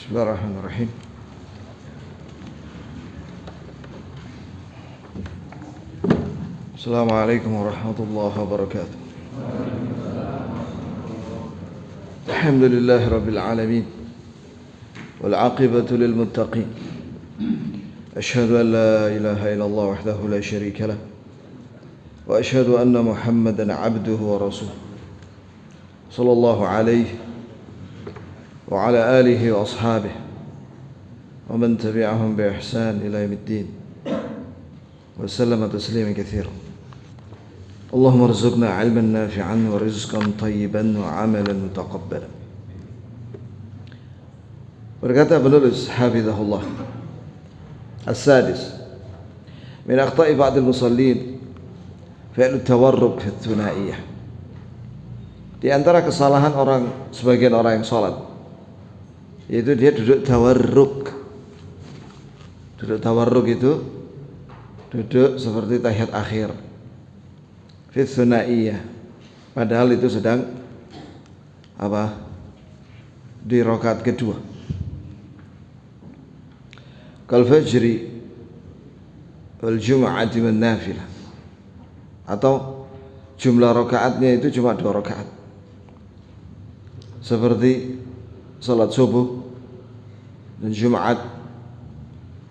Bismillahirrahmanirrahim. Assalamualaikum warahmatullahi wabarakatuh. Alhamdulillahi rabbil alamin. Wal aqibatu lil muttaqin. Ashhadu an la ilaha illallah wahdahu la syarika lah. Wa ashhadu anna Muhammadan abduhu wa rasuluh. Sallallahu alaihi wa ala alihi wa ashabihi wa man tabi'ahum bi ihsan ila yaumiddin. Wa sallama tasliman katsiran. Allahumma arzuqna 'ilman nafi'an wa rizqan thayyiban wa 'amalan mutaqabbalan. Berkata penulis hafizahullah, As-sadis min akhta'i ba'd al-musallin fi'l at-tawarruk fi ats-tsunaiyah. Di antara kesalahan sebagian orang yang salat, yaitu dia duduk tawarruk. Duduk tawarruk itu duduk seperti tahiyat akhir fi ats-tsunaiyah, padahal itu sedang di rakaat kedua. Kal fajri wal jum'ati wan nafilah, atau jumlah rakaatnya itu cuma 2 rakaat, seperti salat subuh dan Jumat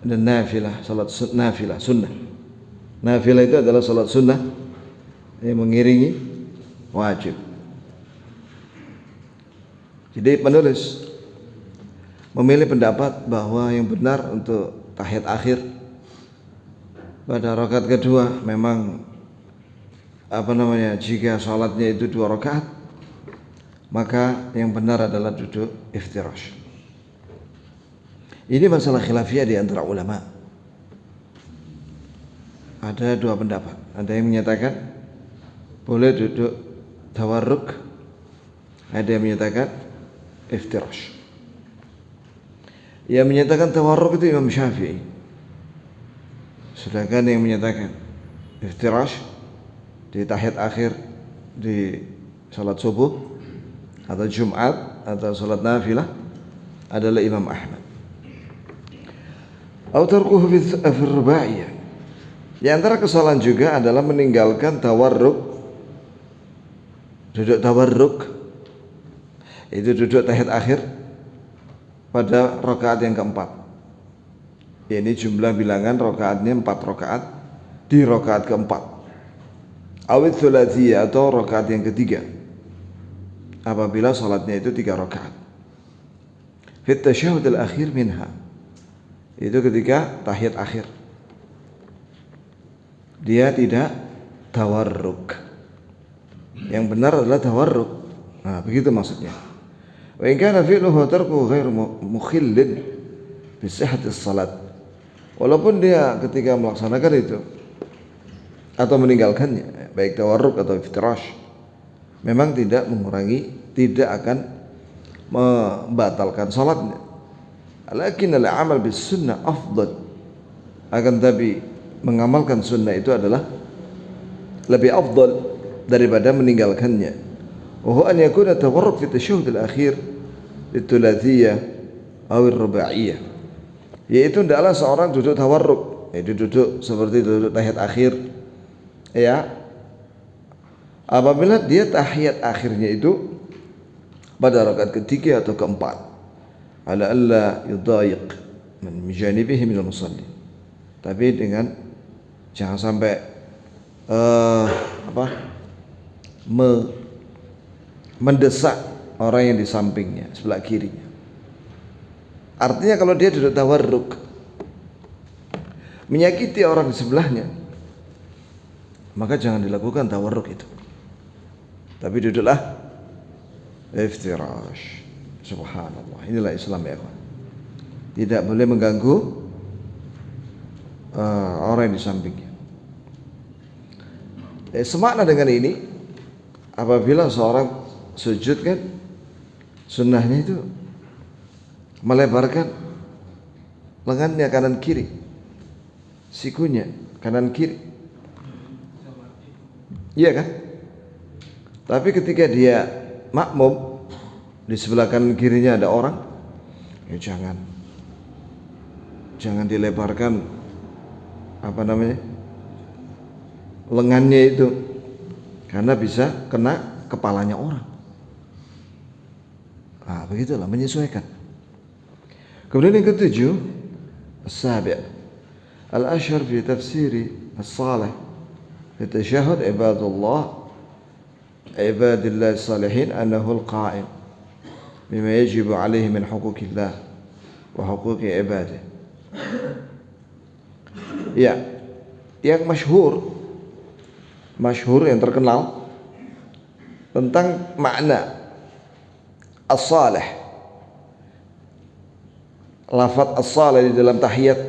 dan nafilah, salat nafilah sunnah. Nafilah itu adalah salat sunnah yang mengiringi wajib. Jadi penulis memilih pendapat bahwa yang benar untuk tahiyat akhir pada rakaat kedua memang jika salatnya itu 2 rakaat, maka yang benar adalah duduk iftirash. Ini masalah khilafiyah di antara ulama. Ada 2 pendapat. Ada yang menyatakan boleh duduk tawarruk, ada yang menyatakan iftirash. Yang menyatakan tawarruk itu Imam Syafi'i, sedangkan yang menyatakan iftirash di tahiyat akhir di salat subuh atau Jumat atau salat nafilah adalah Imam Ahmad. Atau tarkuhu fi rubaiyah. Di antara kesalahan juga adalah meninggalkan tawarruk. Duduk tawarruk itu duduk tahiyat akhir pada rakaat yang keempat. Ini jumlah bilangan rakaatnya 4 rakaat di rakaat keempat. Awit thulathiyah, atau rakaat yang ketiga apabila salatnya itu 3 rakaat. Fit tasyahud al-akhir minha, itu ketika tahiyat akhir dia tidak tawarruk. Yang benar adalah tawarruk. Nah, begitu maksudnya. Wa in kana fi'luhu tarkuhu ghairu mukhillin bi sihhati shalat. Walaupun dia ketika melaksanakan itu atau meninggalkannya, baik tawarruk atau iftirash, memang tidak akan membatalkan salatnya. Lakin al-amal bis sunnah afdal. Akan tapi mengamalkan sunnah itu adalah lebih afdal daripada meninggalkannya. Wa huwa an yakuna tawarruk fi tasyahhud al-akhir lit-thulathiyah aw ar-rubaiyah. Yaitu hendaklah seorang duduk tawarruk, yaitu duduk seperti duduk tahiyat akhir, ya, apabila dia tahiyat akhirnya itu pada rakaat ketiga atau keempat, ala alla yudayiq man mijanibihi minal musallin, tapi dengan jangan sampai mendesak orang yang di sampingnya, sebelah kirinya. Artinya kalau dia duduk tawarruk menyakiti orang di sebelahnya, maka jangan dilakukan tawarruk itu, tapi duduklah iftirash. Subhanallah, inilah Islam ya kawan. Tidak boleh mengganggu orang yang di sampingnya. Semakna dengan ini, apabila seorang sujud kan sunnahnya itu melebarkan lengannya kanan kiri, sikunya kanan kiri, iya kan? Tapi ketika dia makmum, di sebelah kanan kirinya ada orang, Ya jangan dilebarkan lengannya itu, karena bisa kena kepalanya orang. Nah, begitulah, menyesuaikan. Kemudian yang ketujuh, as-sabi' al-ashhar fi tafsiri as-salih fi tashahhud ibadillah salihin annahu al-qa'im bima yajibu alaihi min huquqillah wa huquqi ibadih. Ya, yang masyhur yang terkenal tentang makna as-salih, lafaz as-salih di dalam tahiyat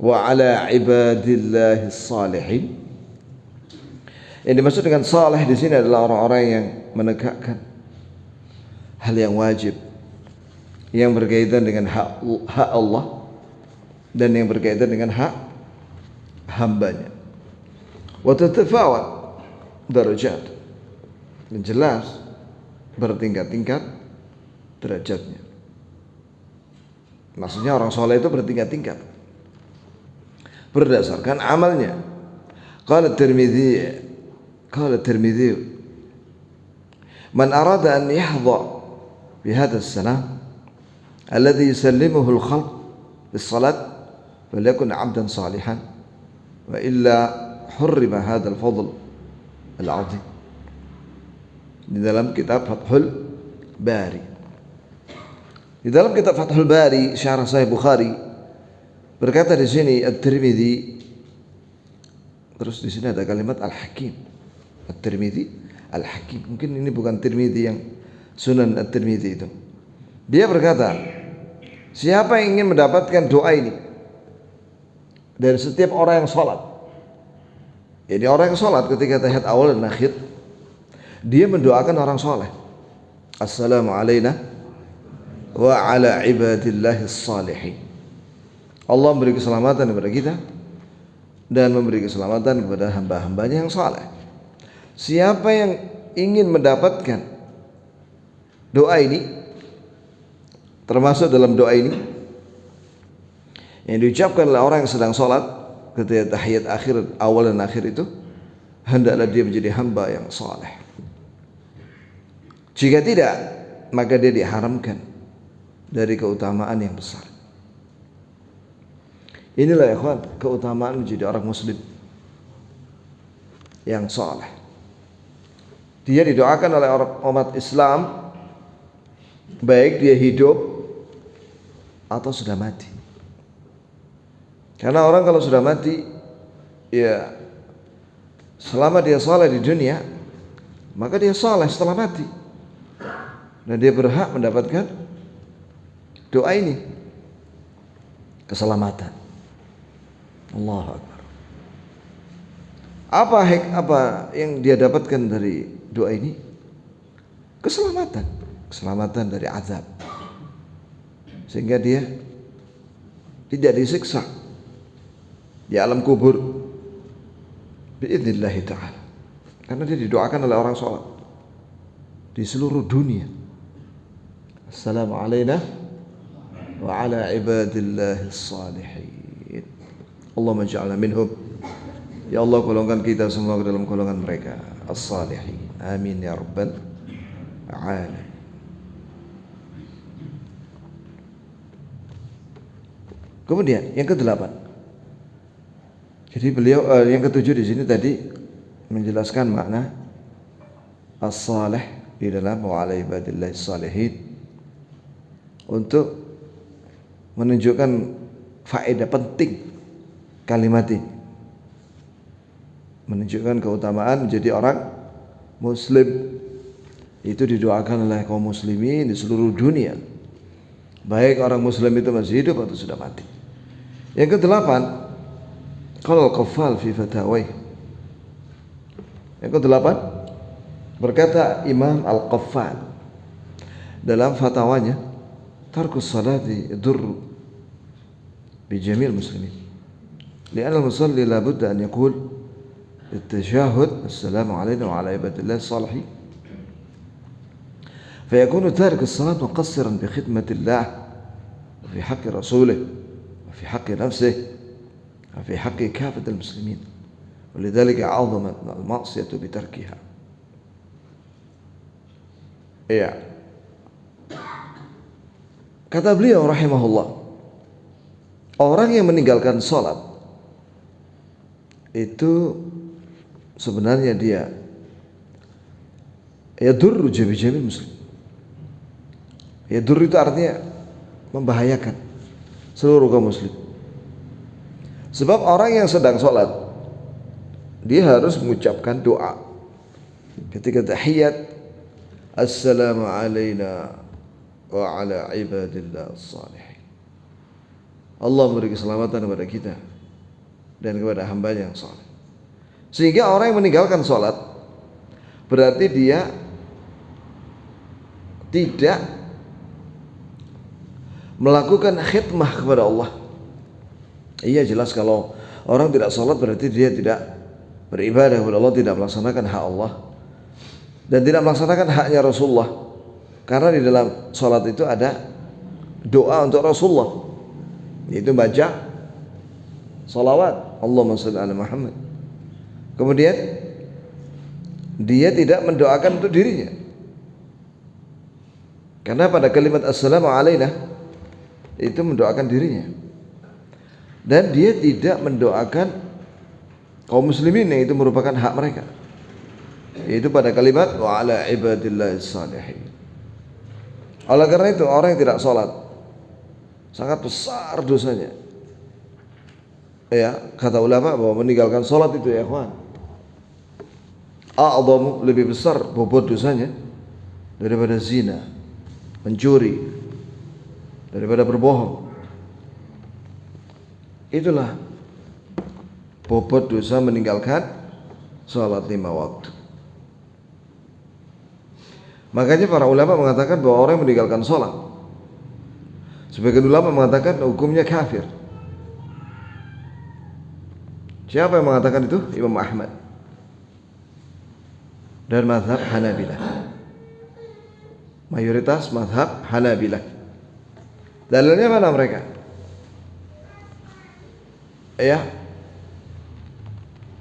wa ala ibadillahi salihin. Yang dimaksud dengan salih di sini adalah orang-orang yang menegakkan hal yang wajib yang berkaitan dengan hak Allah dan yang berkaitan dengan hak hambanya. Wa tatafawat darajat, yang jelas bertingkat-tingkat derajatnya. Maksudnya orang soleh itu bertingkat-tingkat berdasarkan amalnya. Qala Tirmidzi man arada an yahdha bi hadha as-salam alladhi yusallimuhu al-khalq bis-salat falyakun 'abdan salihan wa illa hurrima hadha al-fadl al-'azim. Di dalam kitab Fathul Bari, syarah Sahih Bukhari, berkata di sini At-Tirmidzi, terus di sini ada kalimat Al-Hakim. At-Tirmidzi Al-Hakim. Mungkin ini bukan Tirmidzi yang Sunan At-Tirmidzi itu. Dia berkata, siapa yang ingin mendapatkan doa ini dari setiap orang yang sholat, jadi orang yang sholat ketika tahiyat awal dan akhir, dia mendoakan orang soleh, assalamu alayna wa ala ibadillahi salihin. Allah memberi keselamatan kepada kita dan memberi keselamatan kepada hamba-hambanya yang saleh. Siapa yang ingin mendapatkan doa ini, termasuk dalam doa ini yang diucapkan oleh orang yang sedang salat ketika tahiyat akhir, awal dan akhir itu, hendaklah dia menjadi hamba yang saleh. Jika tidak, maka dia diharamkan dari keutamaan yang besar. Inilah ya ikhwan, keutamaan menjadi orang muslim yang saleh. Dia didoakan oleh umat Islam baik dia hidup atau sudah mati. Karena orang kalau sudah mati, ya selama dia saleh di dunia, maka dia saleh setelah mati. Dan dia berhak mendapatkan doa ini, keselamatan. Allahu Akbar. Apa yang dia dapatkan dari doa ini? Keselamatan dari azab, sehingga dia tidak disiksa di alam kubur biidznillah ta'ala, karena dia didoakan oleh orang sholat di seluruh dunia. Assalamu alayna wa ala ibadillahi salihin. Allahumma ja'alna minhum. Ya Allah, golongkan kita semua ke dalam golongan mereka as-salihin. Amin ya rabbal alamin. Kemudian yang ke-8. Jadi beliau yang ke-7 di sini tadi menjelaskan makna as-salih di dalam wa ala ibadillahi salihin untuk menunjukkan faedah penting kalimat ini, menunjukkan keutamaan menjadi orang muslim. Itu didoakan oleh kaum muslimin di seluruh dunia, baik orang muslim itu masih hidup atau sudah mati. Yang ke-8, qala al-Qaffal fi fatawai. Yang ke-8 berkata Imam Al-Qaffal dalam fatwanya, tarkus salati yadur bi jamil muslimin, li'anna al-musalli la budda an yaqul at-tashahhud assalamu alayna wa ala ibadillahi salihin, فيكون تارك الصلاة مقصرا بخدمة الله وفي حق رسوله وفي حق نفسه وفي حق كافة المسلمين ولذلك عظمت المعصية بتركها. Iya. Kata beliau rahimahullah, orang yang meninggalkan sholat itu sebenarnya dia yadurru jami' muslim. Yadurru itu artinya membahayakan seluruh kaum muslim. Sebab orang yang sedang sholat dia harus mengucapkan doa ketika tahiyat, assalamu alayna wa ala ibadillah as-salihin. Allah memberi keselamatan kepada kita dan kepada hamba-Nya yang saleh. Sehingga orang yang meninggalkan sholat berarti dia tidak melakukan khidmah kepada Allah. Iya, jelas kalau orang tidak sholat berarti dia tidak beribadah kepada Allah, tidak melaksanakan hak Allah dan tidak melaksanakan haknya Rasulullah. Karena di dalam sholat itu ada doa untuk Rasulullah, yaitu baca salawat Allahumma shalli ala Muhammad. Kemudian dia tidak mendoakan untuk dirinya, karena pada kalimat assalamu alayna itu mendoakan dirinya, dan dia tidak mendoakan kaum muslimin yang itu merupakan hak mereka, yaitu pada kalimat wa ala ibadillah as-salihin. Oleh karena itu orang yang tidak sholat sangat besar dosanya. Ya, kata ulama bahwa meninggalkan sholat itu ya ikhwan, a'zamu, lebih besar bobot dosanya daripada zina, mencuri, daripada berbohong. Itulah bobot dosa meninggalkan sholat 5 waktu. Makanya para ulama mengatakan bahwa orang yang meninggalkan sholat, sebagian ulama mengatakan hukumnya kafir. Siapa yang mengatakan itu? Imam Ahmad dan mazhab Hanabilah. Mayoritas mazhab Hanabilah. Dalilnya mana mereka? Ya,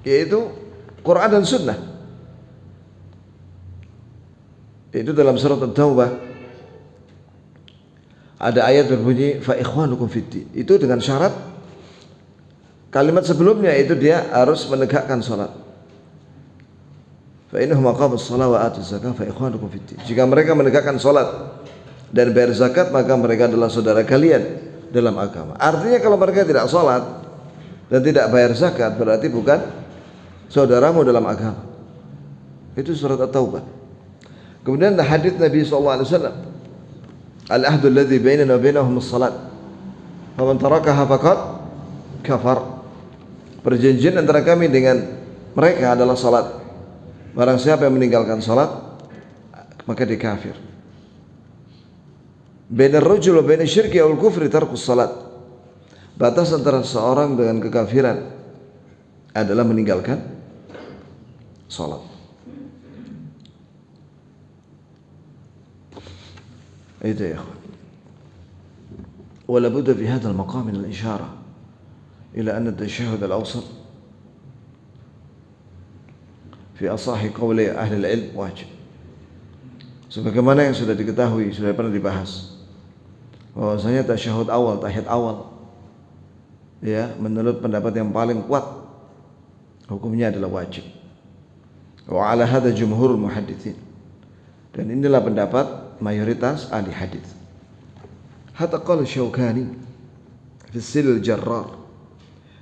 yaitu Quran dan Sunnah. Itu dalam surat At-Taubah ada ayat berbunyi fa ikhwanukum fiddin. Itu dengan syarat kalimat sebelumnya itu dia harus menegakkan salat. Fa innahum aqamus shalah wa atuz zakah fa ikhwanukum fiddin. Jika mereka menegakkan salat dan bayar zakat, maka mereka adalah saudara kalian dalam agama. Artinya kalau mereka tidak salat dan tidak bayar zakat berarti bukan saudaramu dalam agama. Itu surat At-Taubah. Kemudian ada hadis Nabi SAW, al-ahdu alladhi bainana wa bainahum as-salat, faman tarakaha faqad kafar. Perjanjian antara kami dengan mereka adalah salat. Barang siapa yang meninggalkan salat maka dia kafir. Bainar rajul wa bain syirki wal kufri tarkus salat. Batas antara seorang dengan kekafiran adalah meninggalkan salat. Itu ya ikhwan. Wala budda fi hadha al-maqam min al-ishara ila anna at-tashahhud al-awsat fi asahi qawli ahli al-ilm wajib. Sebagaimana yang sudah diketahui, sudah pernah dibahas, bahwasanya tasyahud awal, tahiyat awal, ya, menurut pendapat yang paling kuat hukumnya adalah wajib. Wa ala hadha jumhurul muhadditsin. Dan inilah pendapat mayoritas ahli hadis. Hatta qala Syaukani fi Silil Jarrar,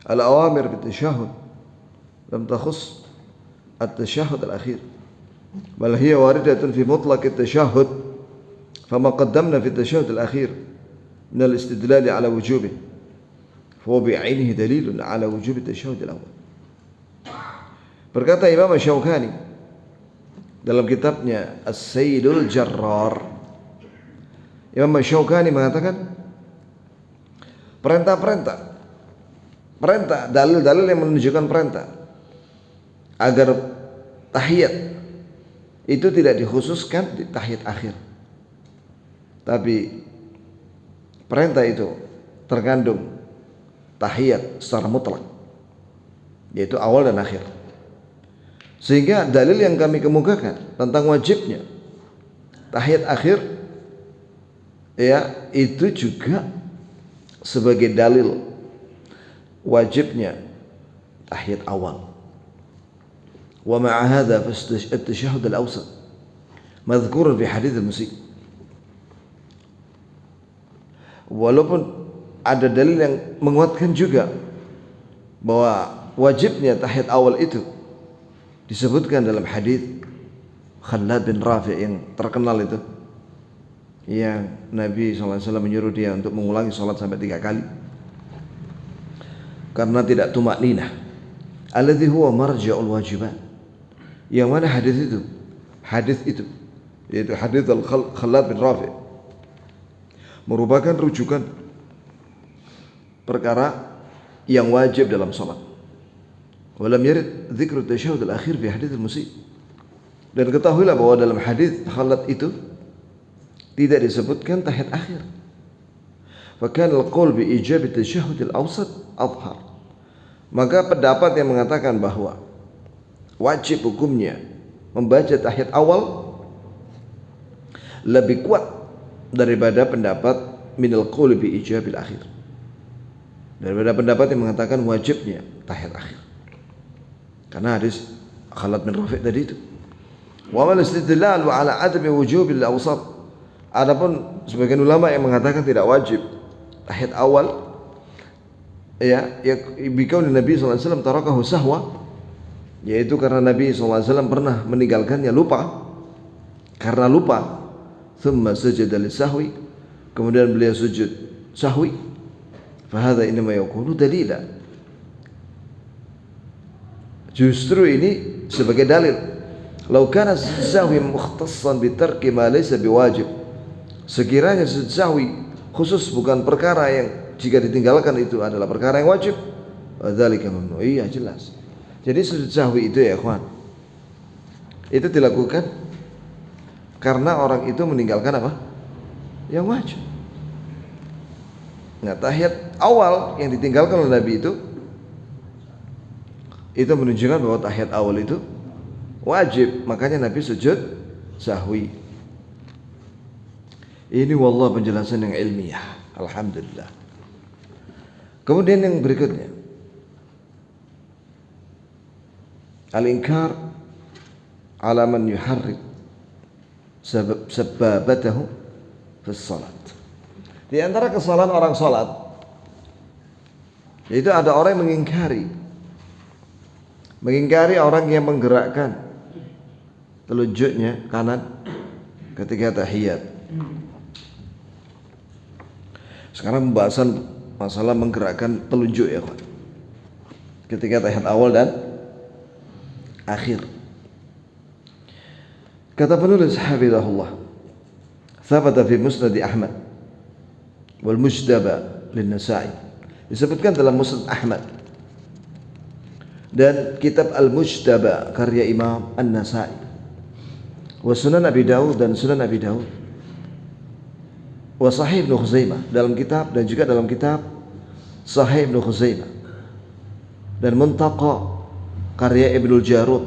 al-awamir bit-tashahhud lam takhus at-tashahhud al-akhir, bal hiya waridatun fi mutlaq at-tashahhud, fama qaddamna fi at-tashahhud al-akhir min al-istidlal ala wujubih fa bi'ainihi dalilun ala wujub at-tashahhud al-awwal. Berkata Imam Syaukani dalam kitabnya As-Sailul Jarrar, Imam Syaukani mengatakan perintah, dalil-dalil yang menunjukkan perintah agar tahiyat itu tidak dikhususkan di tahiyat akhir, tapi perintah itu terkandung tahiyat secara mutlak, yaitu awal dan akhir. Sehingga dalil yang kami kemukakan tentang wajibnya tahiyat akhir, ya, itu juga sebagai dalil wajibnya tahiyat awal. Wa ma'a hadza at-tashahhud al-awsat madhkur fi hadits al-musyi. Walaupun ada dalil yang menguatkan juga bahwa wajibnya tahiyat awal itu disebutkan dalam hadis Khalad bin Rafi' yang terkenal itu, yang Nabi SAW menyuruh dia untuk mengulangi salat sampai 3 kali karena tidak tumakninah, alladhi huwa marja'ul wajibat. Yang mana hadis itu yaitu hadis Khalad bin Rafi' merupakan rujukan perkara yang wajib dalam salat. Walam yarid dzikru tasyahhud al-akhir fi hadits al-musyi. Dan ketahuilah bahwa dalam hadis Khalad itu tidak disebutkan tahiyat akhir. Fakan al-qaul bi ijab at-tashahhud al-awsat adhhar. Maka pendapat yang mengatakan bahwa wajib hukumnya membaca tahiyat awal lebih kuat daripada pendapat minal qaul bi ijab al-akhir, daripada pendapat yang mengatakan wajibnya tahiyat akhir, karena hadis Khalad bin Rafi' tadi itu. Wa mal istidlal wa ala adami wujub al-awsat. Adapun sebagian ulama yang mengatakan tidak wajib tahiyat awal, ya bikaun Nabi sallallahu alaihi wasallam tarakahu sahwa, yaitu karena Nabi sallallahu alaihi wasallam pernah meninggalkannya karena lupa. Thumma sajada lisahwi, kemudian beliau sujud sahwi. Fahadha inma yakunu dalila. Justru ini sebagai dalil. Lau kana sahwi mukhtassan bi tarki ma laysa biwajib. Sekiranya sahwi khusus bukan perkara yang jika ditinggalkan itu adalah perkara yang wajib, dzalika mamnu. Iya, jelas. Jadi sujud sahwi itu, ya ikhwan, itu dilakukan karena orang itu meninggalkan apa? Yang wajib. Nah, tahiyat awal yang ditinggalkan oleh Nabi itu menunjukkan bahwa tahiyat awal itu wajib, makanya Nabi sujud sahwi. Ini wallah penjelasan yang ilmiah, alhamdulillah. Kemudian yang berikutnya, al-inkar ala man yuharrik sababatahu fi shalat. Di antara kesalahan orang salat, yaitu ada orang yang mengingkari orang yang menggerakkan telunjuknya kanan ketika tahiyat. Sekarang pembahasan masalah menggerakkan telunjuk, ya Pak, ketika tahiyat awal dan akhir. Kata penulis hafizahullah, thabata fi musnad Ahmad wal mujtaba lin Nasa'i, disebutkan dalam musnad Ahmad dan kitab al-mujtaba karya Imam An-Nasa'i, wa sunan Abi Dawud dan sunan Abi Dawud, wa sahih Ibnu Khuzaimah dalam kitab, dan juga dalam kitab Sahih Ibnu Khuzaimah, dan Muntaqa karya Ibnu Jarud,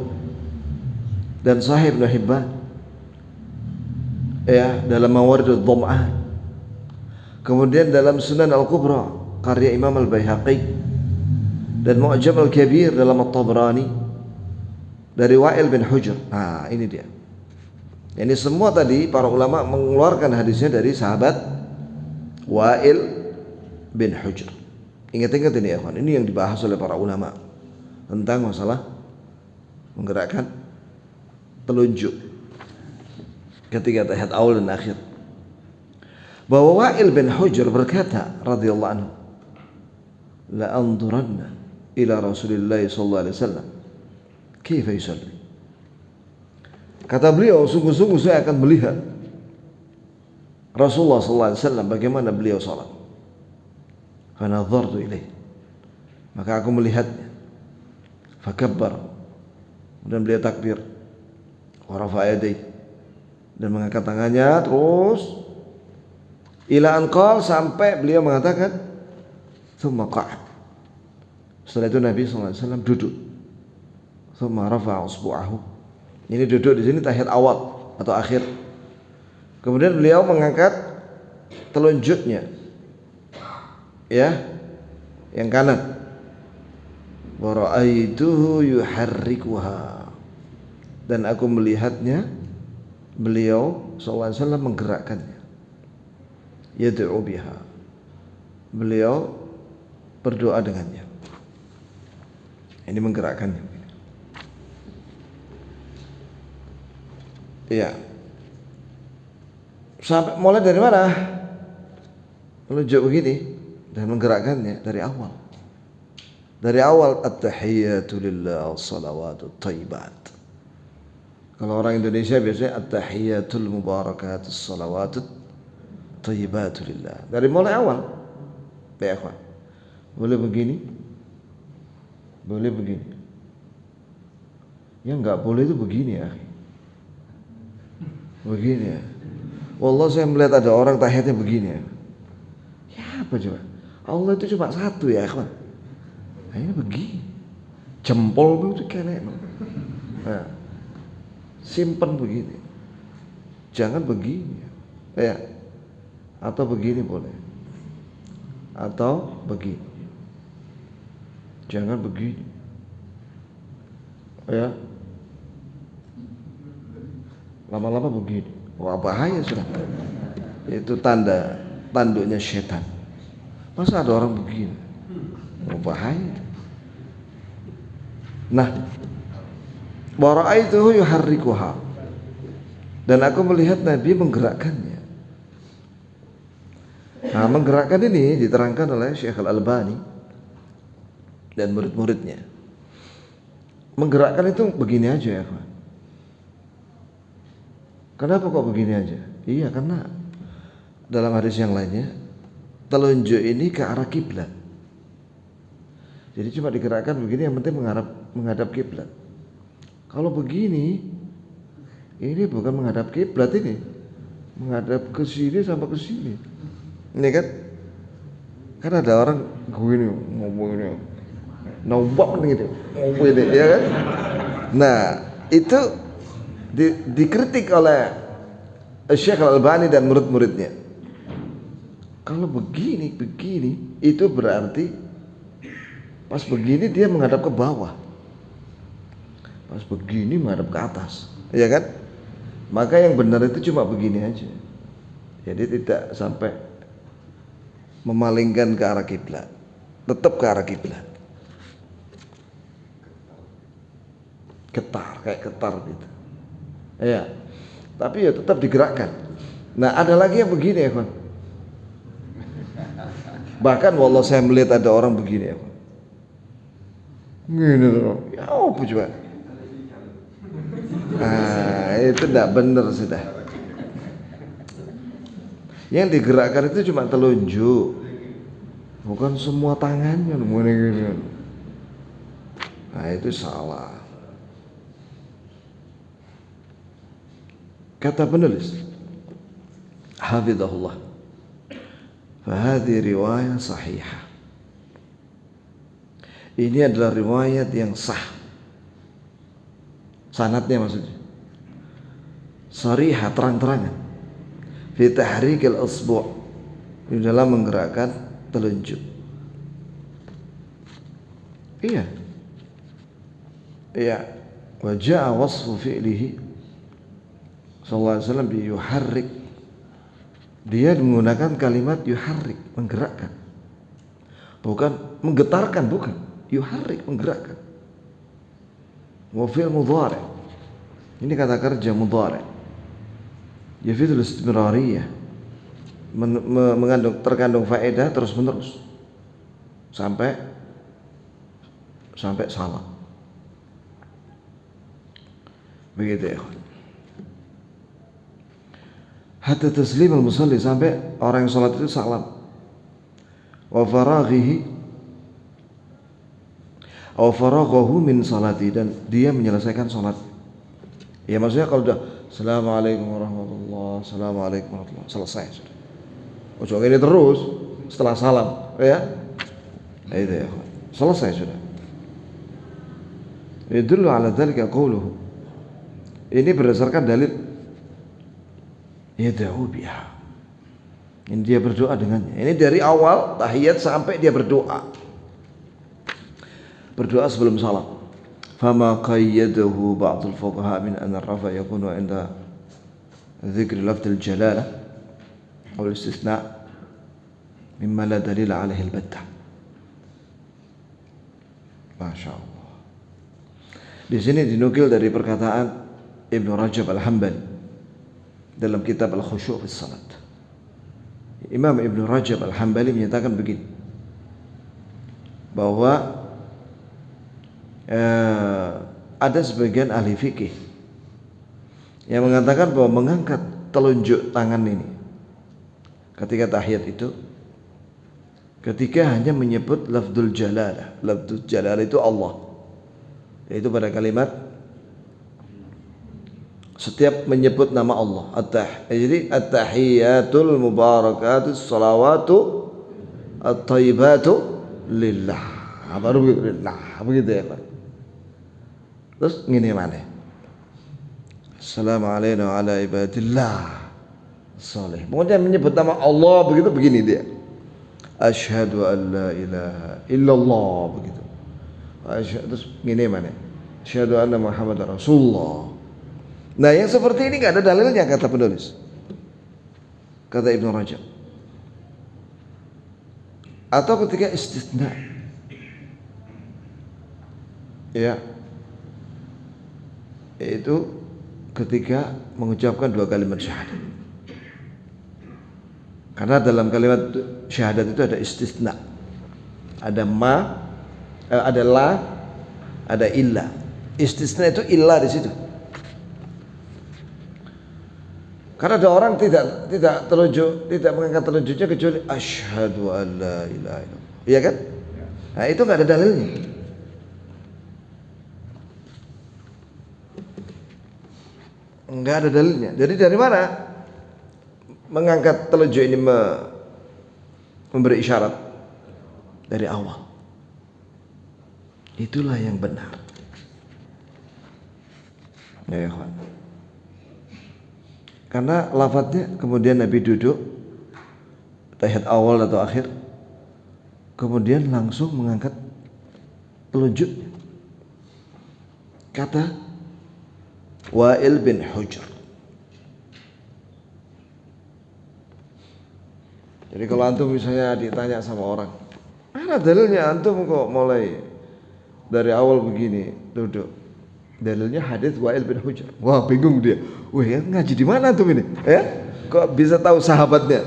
dan Sahih Ibnu Hibban, ya, dalam Mawaridud Dhama'an. Kemudian dalam Sunan Al-Kubra karya Imam Al-Baihaqi, dan Mu'jam Al-Kabir dalam At-Tabrani dari Wa'il bin Hujr. Nah, ini dia. Ini semua tadi para ulama mengeluarkan hadisnya dari sahabat Wa'il bin Hujr. Ingat-ingat ini, ya kawan, ini yang dibahas oleh para ulama tentang masalah menggerakkan telunjuk ketika tahiyat awal dan akhir. Bahwa Wa'il bin Hujr berkata radhiyallahu anhu, la anduranna ila Rasulillah sallallahu alaihi wasallam kaifa yusalli. Kata beliau, sungguh-sungguh saya akan melihat Rasulullah sallallahu alaihi wasallam bagaimana beliau salat. Fa nadhartu ilaih, maka aku melihatnya. Fakabbar, dan beliau takbir, wa rafa'a yadayhi, dan mengangkat tangannya terus Ila anqal, sampai beliau mengatakan tsumma qa'ad. Setelah itu Nabi SAW duduk. Tsumma rafa'a usbu'ahu. Ini duduk di sini tahiyat awal atau akhir. Kemudian beliau mengangkat telunjuknya, ya, yang kanan. Wa ra'aituhu yuharrikuha. Dan aku melihatnya, beliau SAW menggerakkannya. Yad'u biha. Beliau berdoa dengannya. Ini menggerakkannya. Iya. Sampai mulai dari mana? Menunjuk begini dan menggerakkannya dari awal. Dari awal at-tahiyyatu lillah was-salawatut thayyibat. Kalau orang Indonesia biasanya at-tahiyyatul mubarakatus salawatut thayyibatu lillah. Dari mulai awal. Ya, ikhwan. Boleh begini? Boleh begini. Yang enggak boleh itu begini ya. Begini ya. Wallah, saya melihat ada orang tahiyatnya begini ya. Ya apa coba? Allah itu cuma satu ya, ikhwan. Nah, ini begini. Jempol itu kene. Nah, simpan begini. Jangan begini. Ya. Atau begini boleh. Atau begini. Jangan begini. Ya. Lama-lama begini. Wah, bahaya sudah. Itu tanduknya setan. Masa ada orang begini? Wah, bahaya. Nah, wa ra'aituhu yuharrikuha. Dan aku melihat Nabi menggerakkannya. Nah, menggerakkan ini diterangkan oleh Syekh Al-Albani dan murid-muridnya. Menggerakkan itu begini aja ya, kawan. Kenapa kok begini aja? Iya, karena dalam hadis yang lainnya telunjuk ini ke arah kiblat. Jadi cuma digerakkan begini, yang penting menghadap kiblat. Kalau begini, ini bukan menghadap kiblat, ini menghadap ke sini sampai ke sini. Ini kan ada orang gini ngomong ini, nombak gitu, ngomong ini, ya kan? Nah, itu dikritik oleh Syekh Al-Albani dan murid-muridnya. Kalau begini itu berarti pas begini dia menghadap ke bawah, pas begini menghadap ke atas, ya kan? Maka yang benar itu cuma begini aja. Jadi tidak sampai memalingkan ke arah kiblat, tetap ke arah kiblat. Kayak getar gitu. Ya, tapi ya tetap digerakkan. Nah, ada lagi yang begini ya, kawan. Bahkan wallah saya melihat ada orang begini ya, kawan. Gini loh. Ya apa coba? Nah, itu tidak benar sudah. Yang digerakkan itu cuma telunjuk, bukan semua tangannya. Nah, itu salah. Kata penulis hafizahullah, fahadhi riwayah sahihah. Ini adalah riwayat yang sah. Sanadnya maksudnya sarihah, terang-terangan, fi tahrikil asbu', di dalam menggerakkan telunjuk. Iya. Wa ja'a wasfu fi'lihi sallallahu alaihi wasallam bi yuharrik. Dia menggunakan kalimat yuharrik, menggerakkan. Bukan menggetarkan, bukan. Yuharrik, menggerakkan. Wa fi'l mudhari'. Ini kata kerja mudhari'. Yafidul istimrariyah. Terkandung faedah terus menerus. Sampai salam. Begitu ya. Hatta taslim al-musalli, sampai orang yang salat itu salam. Wa faraghahu min salati, dan dia menyelesaikan salat. Ya maksudnya kalau udah assalamualaikum warahmatullahi, assalamualaikum warahmatullahi, selesai sudah. Ojo ini terus setelah salam, ya. Itu ya. Selesai sudah. Yadullu ala dzalika qawluhu. Ini berdasarkan dalil yad'u biha. Ini dia berdoa dengannya. Ini dari awal tahiyat sampai dia berdoa. Berdoa sebelum salam. Fama qayyadahu ba'dul fuqaha min anna ar-rafa yakunu 'inda dzikri lafdzil jalalah aw al-istithna' mimma la dalila 'alaihi al-battah. Masya Allah. Di sini dinukil dari perkataan Ibnu Rajab Al-Hambali dalam kitab Al-Khusyu' fi Salat. Imam Ibnu Rajab Al-Hambali menyatakan begini, bahwa ada sebagian ahli fikih yang mengatakan bahwa mengangkat telunjuk tangan ini ketika tahiyat itu ketika hanya menyebut lafdzul jalalah. Lafdzul jalalah itu Allah, yaitu pada kalimat setiap menyebut nama Allah. Jadi at-tahiyatul mubarakatus salawatu at-thayyibatu lillah. Baru lillah, begitu ya Pak. Terus ngene mana? Assalamualaikum wa ala ibadillah salih. Kemudian menyebut nama Allah begitu, begini dia. Asyhadu an la ilaha illallah, begitu. Terus ngene mana? Asyhadu anna Muhammadar Rasulullah. Nah, yang seperti ini enggak ada dalilnya kata penulis. Kata Ibnu Rajab. Atau ketika istitsna. Ya. Itu ketika mengucapkan dua kalimat syahadat. Karena dalam kalimat syahadat itu ada istitsna. Ada ma, ada la, ada illa. Istitsna itu illa di situ. Karena ada orang tidak telunjuk, tidak mengangkat telunjuknya kecuali asyhadu an la ilaha illallah. Iya kan? Nah, itu enggak ada dalilnya. Enggak ada dalilnya. Jadi dari mana mengangkat telunjuk ini memberi isyarat? Dari awal. Itulah yang benar. Ya, ikhwan. Karena lafadznya kemudian Nabi duduk tahiyat awal atau akhir, kemudian langsung mengangkat telunjuk. Kata Wa'il bin Hujr. Jadi kalau antum misalnya ditanya sama orang, mana dalilnya antum kok mulai dari awal begini duduk? Dalilnya hadis Wa'il bin Hujr. Wah, bingung dia. Wah, ya, ngaji di mana antum ini? Ya? Kok bisa tahu sahabatnya?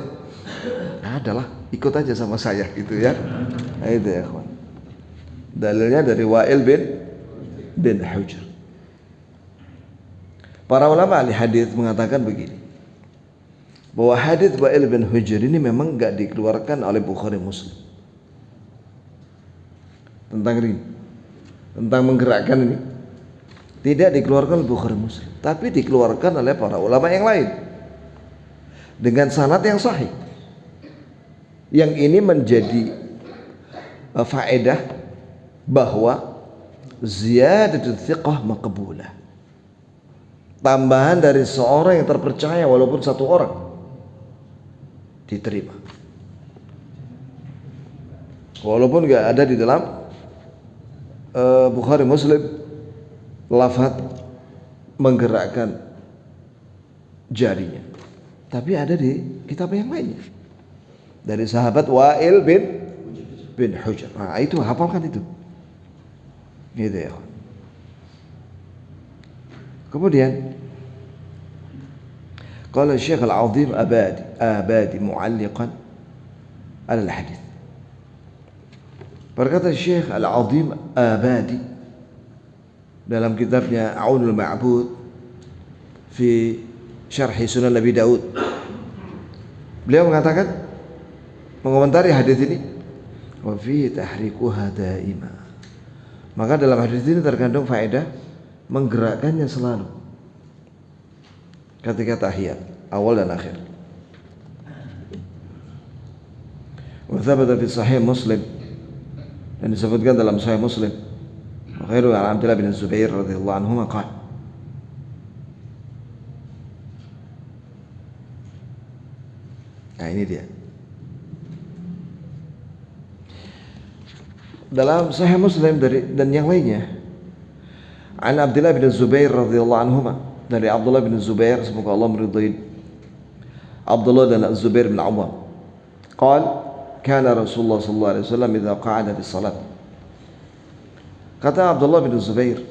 Nah, adalah ikut aja sama saya gitu ya. Nah, itu ya, kawan. Dalilnya dari Wa'il bin Hujr. Para ulama ahli hadis mengatakan begini, bahwa hadis Wa'il bin Hujr ini memang enggak dikeluarkan oleh Bukhari Muslim. Tentang ini, tentang menggerakkan ini, tidak dikeluarkan oleh Bukhari Muslim, tapi dikeluarkan oleh para ulama yang lain dengan sanad yang sahih. Yang ini menjadi faedah bahwa ziyadatul thiqah maqbulah, tambahan dari seorang yang terpercaya walaupun satu orang diterima, walaupun enggak ada di dalam Bukhari Muslim lafaz menggerakkan jarinya, tapi ada di kitab yang lainnya dari sahabat Wa'il bin Hujr. Nah, itu hafalkan itu, gitu ya. Kemudian qala Syekh Al-'Azim Abadi mu'alliqan 'ala al-hadits. Berkata Syekh Al-'Azim Abadi dalam kitabnya Aunul Ma'bud fi Syarh Sunan Nabi Daud, beliau mengatakan, mengomentari hadis ini, wa fi tahrikuha daima. Maka dalam hadis ini terkandung faedah menggerakkannya selalu ketika tahiyat awal dan akhir. Thabata fi Sahih Muslim, dan disebutkan dalam Sahih Muslim, khairu an Abdullah bin Zubair radhiyallahu anhu qala, nah ini dia. Dalam Sahih Muslim dan yang lainnya, an Abdullah bin Zubair radhiyallahu anhu, dari Abdullah bin Zubair, semoga Allah meridai Abdullah dan Zubair bin Awam, qala kana Rasulullah sallallahu alaihi wasallam idza qa'ada fi salat. Kata Abdullah bin Zubair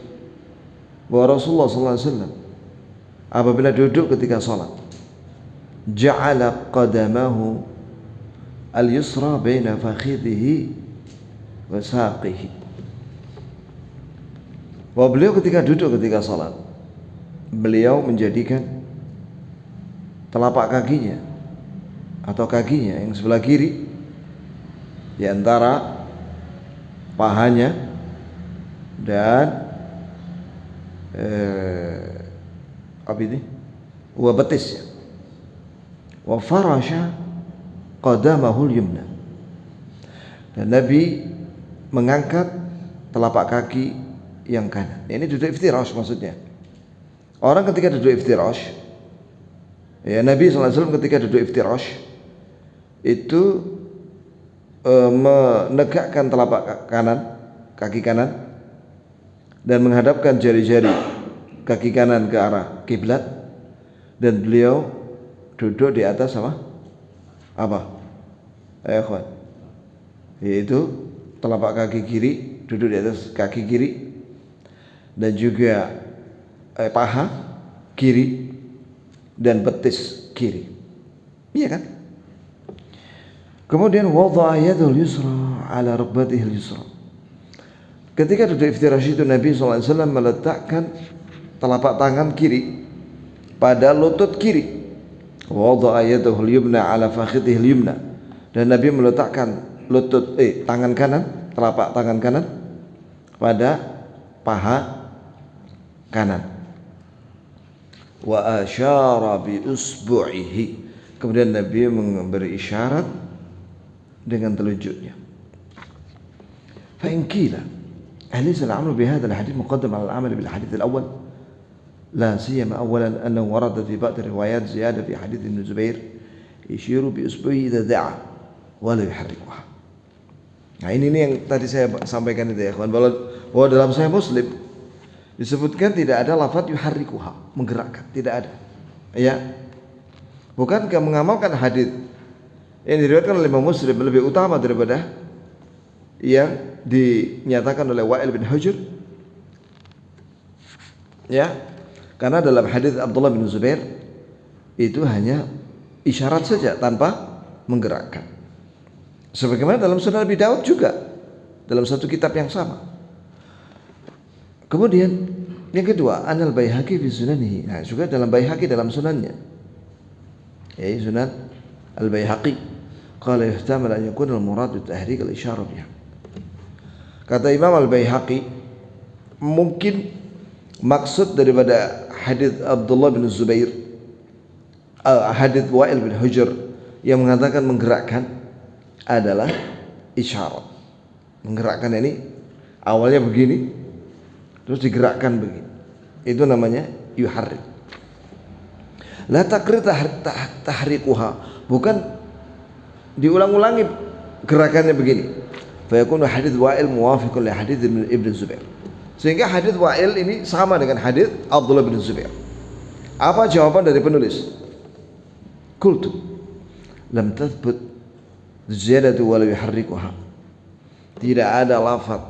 bahwa Rasulullah sallallahu alaihi wasallam apabila duduk ketika salat, ja'ala qadamahu al-yusra baina fakhidhihi wa saqihi. Bahwa beliau ketika duduk ketika salat, beliau menjadikan telapak kakinya atau kakinya yang sebelah kiri di antara pahanya dan wa betisnya, wa farasha qadamahul yumna, dan Nabi mengangkat telapak kaki yang kanan. Ini duduk iftirash maksudnya. Orang ketika duduk iftirash, ya Nabi SAW ketika duduk iftirash itu menegakkan telapak kanan, kaki kanan, dan menghadapkan jari-jari kaki kanan ke arah kiblat, dan beliau duduk di atas apa? Ikhwan, yaitu telapak kaki kiri, duduk di atas kaki kiri, dan juga paha kiri dan betis kiri. Iya kan? Kemudian wada'a yadul yusra ala rukbatihi al-yusra. Ketika duduk iftirash itu Nabi SAW meletakkan telapak tangan kiri pada lutut kiri. Wada'a yadul yumna ala fakhidhihi al-yumna. Dan Nabi meletakkan tangan kanan, telapak tangan kanan pada paha kanan. Wa asyara bi usbu'ihi. Kemudian Nabi memberi isyarat dengan telunjuknya. Fa in qila alaysa al-'amalu bi hadha al-hadith muqaddam 'ala al-'amal bil hadith al-awwal, la siyama awwalan annahu warada fi ba'd riwayat ziyadah fi hadith Ibn Zubair yashiru bi usbu'ihi idza da'a wa la yuharrikuha. Nah ini yang tadi saya sampaikan itu ya kawan, bahwa dalam Sahih Muslim disebutkan tidak ada lafaz yuharrikuha, menggerakkan, tidak ada. Ya. Bukankah mengamalkan hadis yang diriwayatkan oleh Imam Muslim lebih utama daripada yang dinyatakan oleh Wa'il bin Hujr? Ya, karena dalam hadis Abdullah bin Zubair itu hanya isyarat saja tanpa menggerakkan. Sebagaimana dalam Sunan Abi Daud juga dalam satu kitab yang sama. Kemudian yang kedua, Anal Baihaqi fi sunanihi. Nah, juga dalam Baihaqi dalam sunannya. Ya, Sunan Al-Baihaqi. Qala yuhtamal an yakuna al-murad tahrik al-isyarah biha. Kata Imam Al-Baihaqi, mungkin maksud daripada hadis Abdullah bin Zubair, hadis Wa'il bin Hujr yang mengatakan menggerakkan adalah isyarat. Menggerakkan ini awalnya begini, terus digerakkan begini. Itu namanya yuharrik. La taqrir tahrikuha, bukan diulang-ulangi gerakannya begini. Fa yakunu hadits Wa'il muwafiqun li hadits Ibn Zubair. Sehingga hadits Wa'il ini sama dengan hadits Abdullah bin Zubair. Apa jawaban dari penulis? Qultu lam tathbut ziyadatu wa la yuharrikuha. Tidak ada lafaz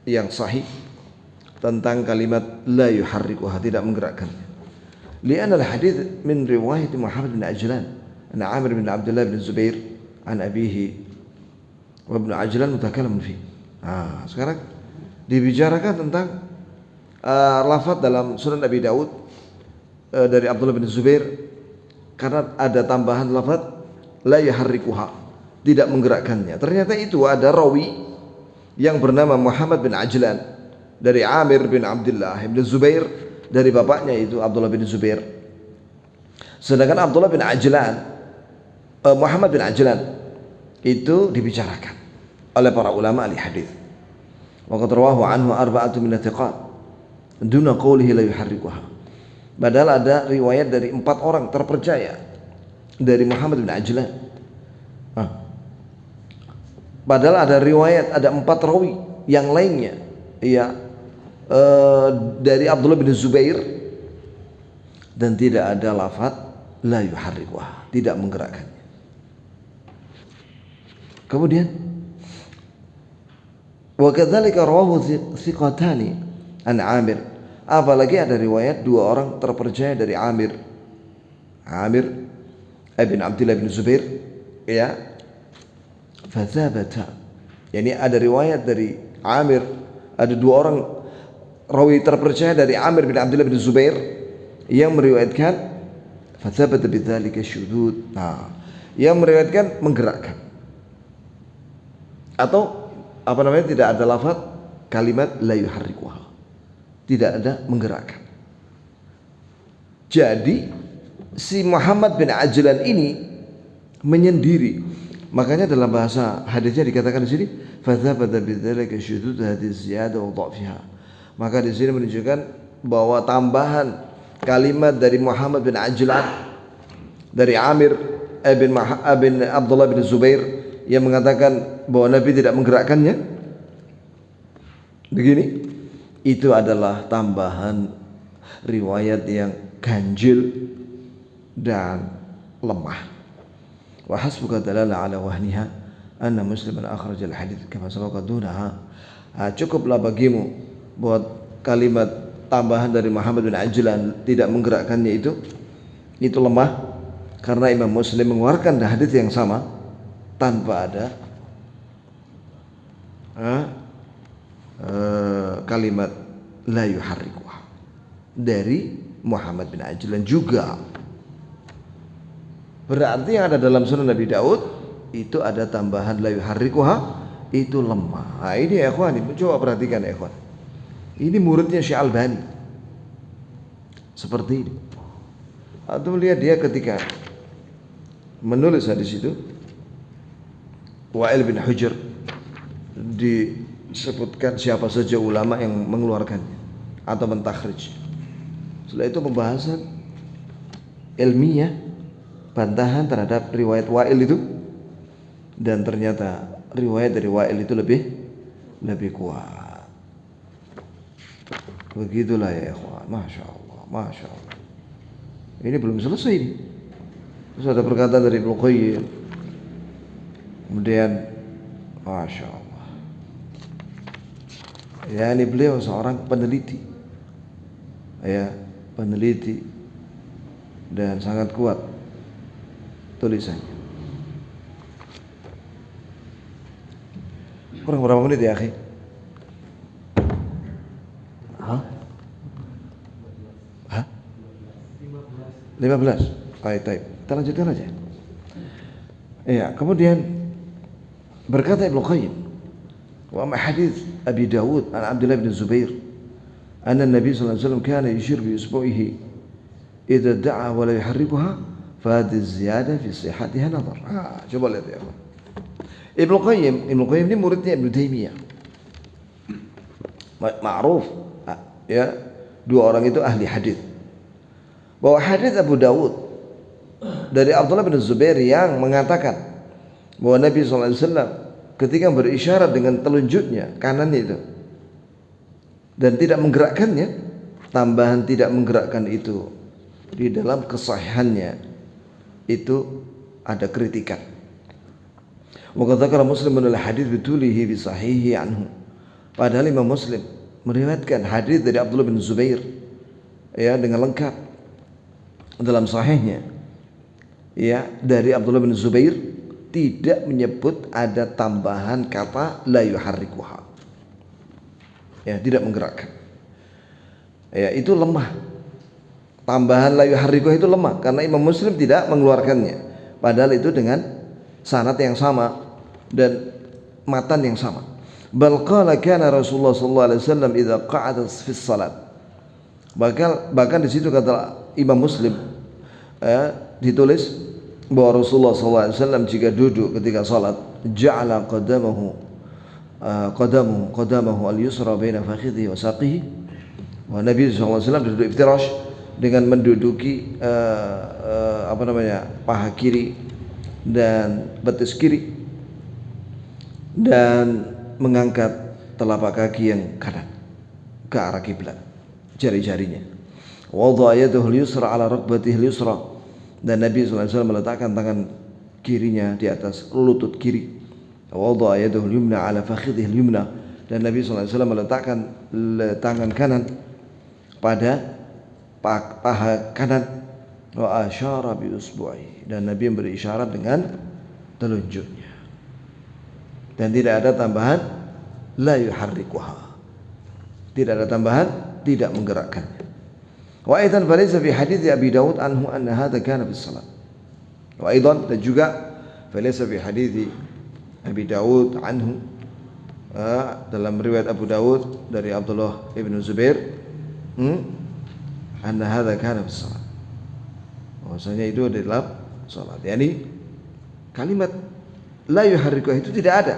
yang sahih tentang kalimat la yuharrikuha, tidak menggerakkannya. Li'anna al-hadits min riwayat Muhammad bin Ajlan an Amir bin Abdullah bin Zubair an abihi wa Ibn Ajlan mutakallamun fi. Nah, sekarang dibicarakan tentang lafaz dalam Sunan Abi Daud dari Abdullah bin Zubair, karena ada tambahan lafaz la yuharrikuha, tidak menggerakkannya. Ternyata itu ada rawi yang bernama Muhammad bin Ajlan dari Amir bin Abdullah bin Zubair dari bapaknya itu Abdullah bin Zubair. Sedangkan Abdullah bin Ajlan, Muhammad bin Ajlan itu dibicarakan oleh para ulama ahli hadis. Wa qad rawahu anhu arba'atu min thiqat duna qawlihi la yuharrikuha. Padahal ada riwayat dari 4 orang terpercaya dari Muhammad bin Ajlan. Padahal ada riwayat ada 4 rawi yang lainnya, ya, dari Abdullah bin Zubair, dan tidak ada lafaz la yuharrikuha, tidak menggerakkannya. Kemudian wa kadzalika rawahu thiqatani an Amir. Apalagi ada riwayat 2 orang terpercaya dari Amir ibn Abdullah bin Zubair, ya, fathabata. Yani ada riwayat dari Amir, ada 2 orang rawi terpercaya dari Amir bin Abdullah bin Zubair yang meriwayatkan fathabata bidzalika syudud. Yang meriwayatkan menggerakkan, atau apa namanya, tidak ada lafaz kalimat la yuharrikuha, tidak ada menggerakkan. Jadi si Muhammad bin Ajlan ini menyendiri. Makanya dalam bahasa hadisnya dikatakan di sini fathabata bidzalika syudud hadis ziyadah wa dha'fiha. Maka di sini menunjukkan bahwa tambahan kalimat dari Muhammad bin Ajlan dari Amir bin Abdullah bin Zubair yang mengatakan bahwa Nabi tidak menggerakkannya, begini, itu adalah tambahan riwayat yang ganjil dan lemah. Wa hasbuka dalala ala wahniha anna musliman akhraj al hadits kama sabaqa dunaha. Cukuplah bagimu buat kalimat tambahan dari Muhammad bin Ajlan tidak menggerakkannya itu lemah, karena Imam Muslim mengeluarkan hadits yang sama tanpa ada kalimat la yuharrikuha dari Muhammad bin Ajlan juga. Berarti yang ada dalam Sunan Nabi Daud itu ada tambahan la yuharrikuha, itu lemah. Nah, ini ya ikhwan, coba perhatikan ya ikhwan. Ini muridnya Syekh Albani. Seperti ini. Atau melihat dia ketika menulis hadis itu, Wa'il bin Hujr, disebutkan siapa saja ulama yang mengeluarkannya atau mentakhrij. Setelah itu pembahasan ilmiah, bantahan terhadap riwayat Wa'il itu, dan ternyata riwayat dari Wa'il itu lebih kuat. Begitulah ya ikhwan, masya Allah, masya Allah. Ini belum selesai ini. Terus ada perkataan dari Ibnu Qayyim, kemudian masya Allah, ya, ini beliau seorang peneliti, ya, peneliti dan sangat kuat tulisannya. Kurang berapa menit ya akhi? Hah? 15. Baik. Kita lanjutkan aja. Iya, kemudian berkata Ibnu Qayyim, wa ma hadits Abi Dawud an Abdullah bin Zubair anna Nabi sallallahu alaihi wasallam kana yushir bi usbu'ihi idza da'a wa la yuharrikuha fa hadhihi ziyadah fi sihhatiha nadhar. Coba lihat ya. Ibnu Qayyim ini muridnya Ibnu Taimiyah. Ma'ruf, ya, 2 orang itu ahli hadis. Bahwa hadis Abu Dawud dari Abdullah bin Zubair yang mengatakan bahwa Nabi sallallahu alaihi wasallam ketika berisyarat dengan telunjuknya kanannya itu dan tidak menggerakkannya, tambahan tidak menggerakkan itu di dalam kesahihannya itu ada kritikan. Wa dzakara Muslim min al-hadits bitulihi bi sahihi anhu. Padahal Imam Muslim meriwayatkan hadis dari Abdullah bin Zubair, ya, dengan lengkap dalam sahihnya, ya, dari Abdullah bin Zubair tidak menyebut ada tambahan kata la yuharrikuha, ya, tidak menggerakkan. Ya, itu lemah. Tambahan la yuharrikuha itu lemah karena Imam Muslim tidak mengeluarkannya, padahal itu dengan sanad yang sama dan matan yang sama. Bal qala kana Rasulullah sallallahu alaihi wasallam idza qa'ada fi shalat. Bahkan di situ kata Imam Muslim, ditulis bahwa Rasulullah sallallahu alaihi wasallam jika duduk ketika salat, ja'ala qadamahu al-yusra baina fakhidhihi wa saqihi. Nabi SAW duduk iftirash dengan menduduki paha kiri dan betis kiri dan mengangkat telapak kaki yang kanan ke arah kiblat, jari-jarinya. Wada'a yadahu al-yusra ala rukbatihi al-yusra, dan Nabi SAW meletakkan tangan kirinya di atas lutut kiri. Wada'a yadahu al-yumna ala fakhidhihi al-yumna, dan Nabi SAW meletakkan tangan kanan pada paha kanan. Wa asyara bi usbu'i, dan Nabi memberi isyarat dengan telunjuknya. Dan tidak ada tambahan la yuharrikuha, tidak ada tambahan, tidak menggerakkannya. Wa aidan falaysa fi hadits Abi Daud anhu anna hadha kana fi salat. Wa aidan, dan juga falaysa fi hadits Abi Daud anhu, dalam riwayat Abu Daud dari Abdullah ibn Zubair, anna hadha kana fi salat, bahwasanya itu dalam salat. Yani kalimat la yuharrikuha itu tidak ada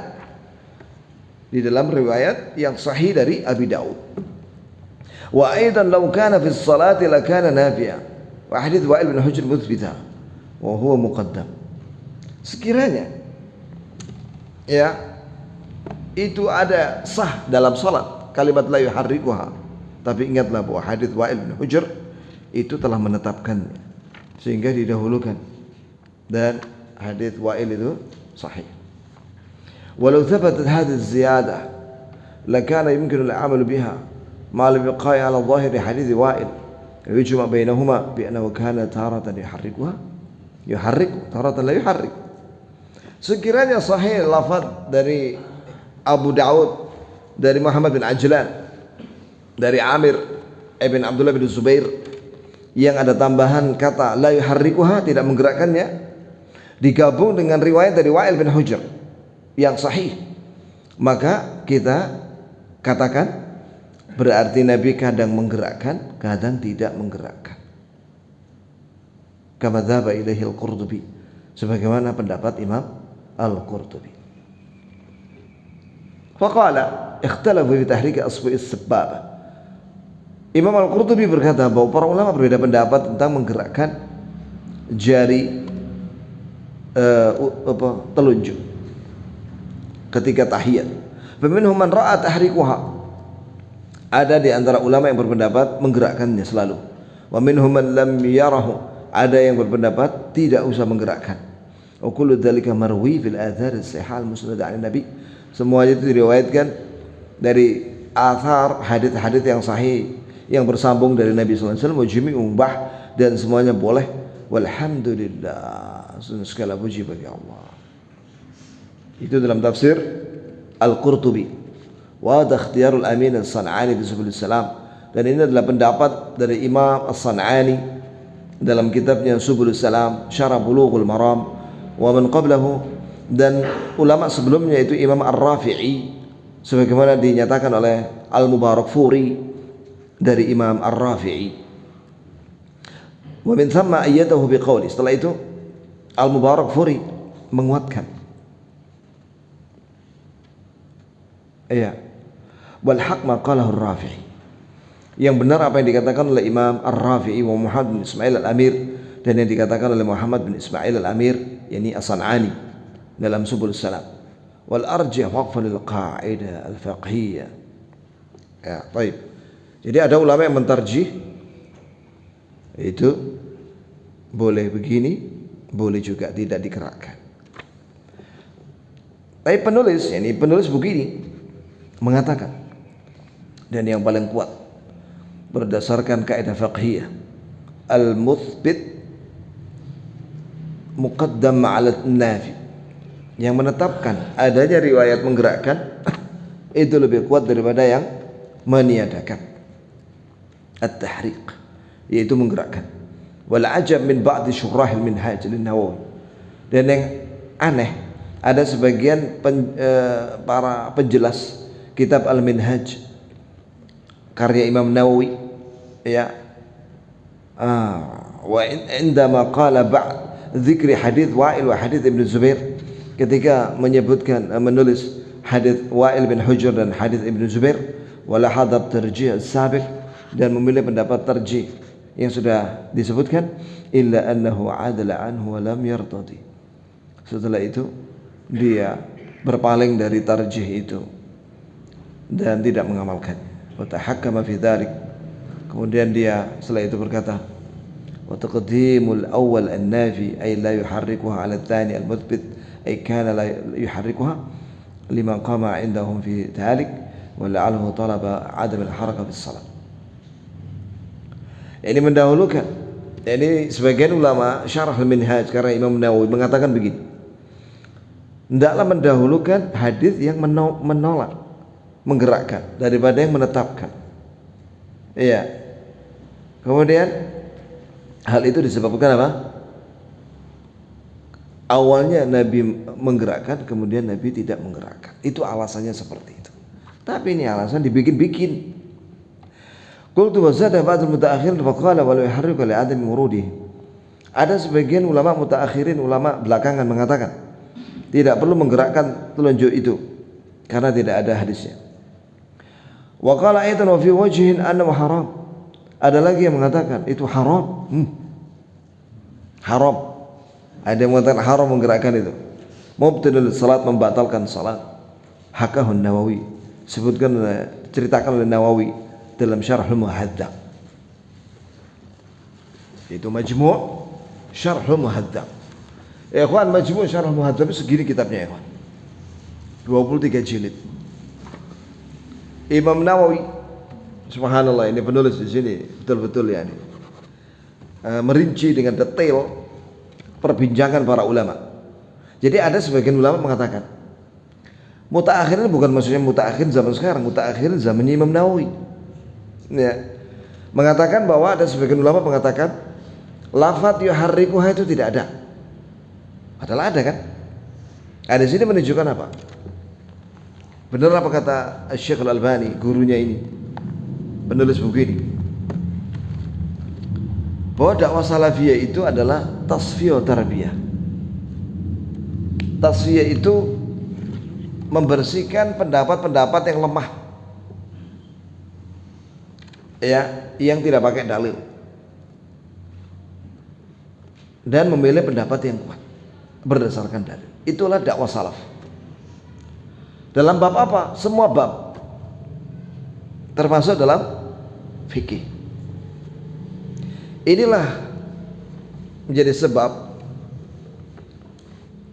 di dalam riwayat yang sahih dari Abi Daud. Wa aidan law kana fi salati lakana nafi'a, wa hadits Wa'il bin Hujr muthbita wa huwa muqaddam. Sekiranya ya itu ada sah dalam salat kalimat la yuharrikuha, tapi ingatlah bahwa hadits Wa'il bin Hujr itu telah menetapkannya sehingga didahulukan, dan hadits Wa'il itu sahih. Walau thabatat hadhihi az-ziyadah lakana yumkinu al-'amal biha ma lam yaqai 'ala dhahiri hadits Wa'il, yujma' bainahuma bi annahu kana taratan yuharrik taratan la yuharrik. Sekiranya sahih lafaz dari Abu Daud dari Muhammad bin Ajlan dari Amir ibn Abdullah bin Zubair yang ada tambahan kata la yuharrikuha, tidak menggerakkannya, digabung dengan riwayat dari Wa'il bin Hujr yang sahih, maka kita katakan berarti Nabi kadang menggerakkan, kadang tidak menggerakkan. Kama dzaba ilaihi al-Qurtubi, sebagaimana pendapat Imam Al-Qurtubi. Faqala ikhtalafu fi tahrik asbu'i as-sabbabah. Imam Al-Qurtubi berkata bahwa para ulama berbeda pendapat tentang menggerakkan jari telunjuk ketika tahiyat. Faminhum man ra'a tahrikuha, ada di antara ulama yang berpendapat menggerakkannya selalu. Wa minhum man lam yarahu, ada yang berpendapat tidak usah menggerakkan. Wa kullu dzalika marwi fil athar as-sihah al-musnada 'an Nabi, semuanya itu diriwayatkan dari athar hadits-hadits yang sahih yang bersambung dari Nabi sallallahu alaihi wasallam, jami'un mubah, dan semuanya boleh. Walhamdulillah, segala puji bagi Allah. Itu dalam tafsir Al-Qurtubi. Wa ikhtiyarul Amin As-San'ani fi Subul Salam, dan ini adalah pendapat dari Imam As-San'ani dalam kitabnya Subul Salam, Syarah Bulughul Maram, wa man qablahu, dan ulama sebelumnya itu Imam Ar-Rafi'i, sebagaimana dinyatakan oleh Al-Mubarakfuri dari Imam Ar-Rafi'i. Wa min thamma ayyadahu biqauli, setelah itu Al-Mubarakfuri menguatkan. Iya. Wal haq ma qalahu Ar-Rafi'i, yang benar apa yang dikatakan oleh Imam Ar-Rafi'i wa Muhammad bin Ismail Al-Amir, dan yang dikatakan oleh Muhammad bin Ismail Al-Amir, yakni As-San'ani dalam Subul Salam. Wal arjih waqfan lil qa'idah al-fiqhiyyah. Ya, baik. Jadi ada ulama yang mentarjih itu boleh begini, boleh juga tidak digerakkan. Tapi penulis begini mengatakan, dan yang paling kuat berdasarkan kaidah fiqhiyah, al-muthbit muqaddam 'ala an-nafi, yang menetapkan adanya riwayat menggerakkan itu lebih kuat daripada yang meniadakan at-tahriq, yaitu menggerakkan. Wal ajab min ba'd syurah al-minhaj lin-Nawawi, dan yang aneh, ada sebagian para penjelas kitab Al-Minhaj karya Imam Nawawi, ya, wa indama qala ba'd dzikri hadits Wa'il wa hadits Ibnu Zubair, ketika menulis hadis Wa'il bin Hujr dan hadis Ibnu Zubair, wala hadab tarjih as-sabiq, dan memilih pendapat tarjih yang sudah disebutkan, illa annahu adala anhu wa lam yartadi. Setelah itu dia berpaling dari tarjih itu dan tidak mengamalkan. Wa tahakkama fi dzalik. Kemudian dia setelah itu berkata, wa taqdimul awwal an-nafi ay la yuharrikuha 'ala ats-tsani al-muthbit ay kana la yuharrikuha liman qama 'indahum fi dzalik wa la'allahu talaba 'adam al-haraka fi shalah. Ini mendahulukan. Ini sebagian ulama syarah al-Minhaj karena Imam Nawawi mengatakan begini, hendaklah mendahulukan hadis yang menolak, menggerakkan daripada yang menetapkan. Iya. Kemudian hal itu disebabkan apa? Awalnya Nabi menggerakkan, kemudian Nabi tidak menggerakkan. Itu alasannya seperti itu. Tapi ini alasan dibikin-bikin. Qultu wa zada ba'dul mutaakhirin fa qala wa la yuharriku li adami wurudi. Ada sebagian ulama mutaakhirin, ulama belakangan mengatakan tidak perlu menggerakkan telunjuk itu karena tidak ada hadisnya. Wa qala aidan wa fi wajhin annahu haram. Ada lagi yang mengatakan itu haram. Haram. Ada yang mengatakan haram menggerakkan itu. Mubtilul salat, membatalkan salat. Hakahun Nawawi. Ceritakan oleh Nawawi dalam Syarhul Muhadzab. Itu Majmu' Syarhul Muhadzab. Ya ikhwan, Majmu' Syarhul Muhadzab itu segini kitabnya ya ikhwan. 23 jilid. Imam Nawawi, subhanallah, ini penulis di sini betul-betul ya ini merinci dengan detail perbincangan para ulama. Jadi ada sebagian ulama mengatakan mutaakhirin bukan maksudnya mutaakhirin zaman sekarang, mutaakhirin zamannya Imam Nawawi. Ya, mengatakan bahwa ada sebagian ulama mengatakan lafadz yuharrikuha itu tidak ada. Padahal ada kan? Ada sini menunjukkan apa? Benar apa kata Syekh Al-Albani, gurunya ini, penulis buku ini, bahwa dakwah salafiyah itu adalah tasfiyah tarbiyah. Tasfiyah itu membersihkan pendapat-pendapat yang lemah, ya, yang tidak pakai dalil, dan memilih pendapat yang kuat berdasarkan dalil. Itulah dakwah salaf. Dalam bab apa? Semua bab, termasuk dalam fikih. Inilah menjadi sebab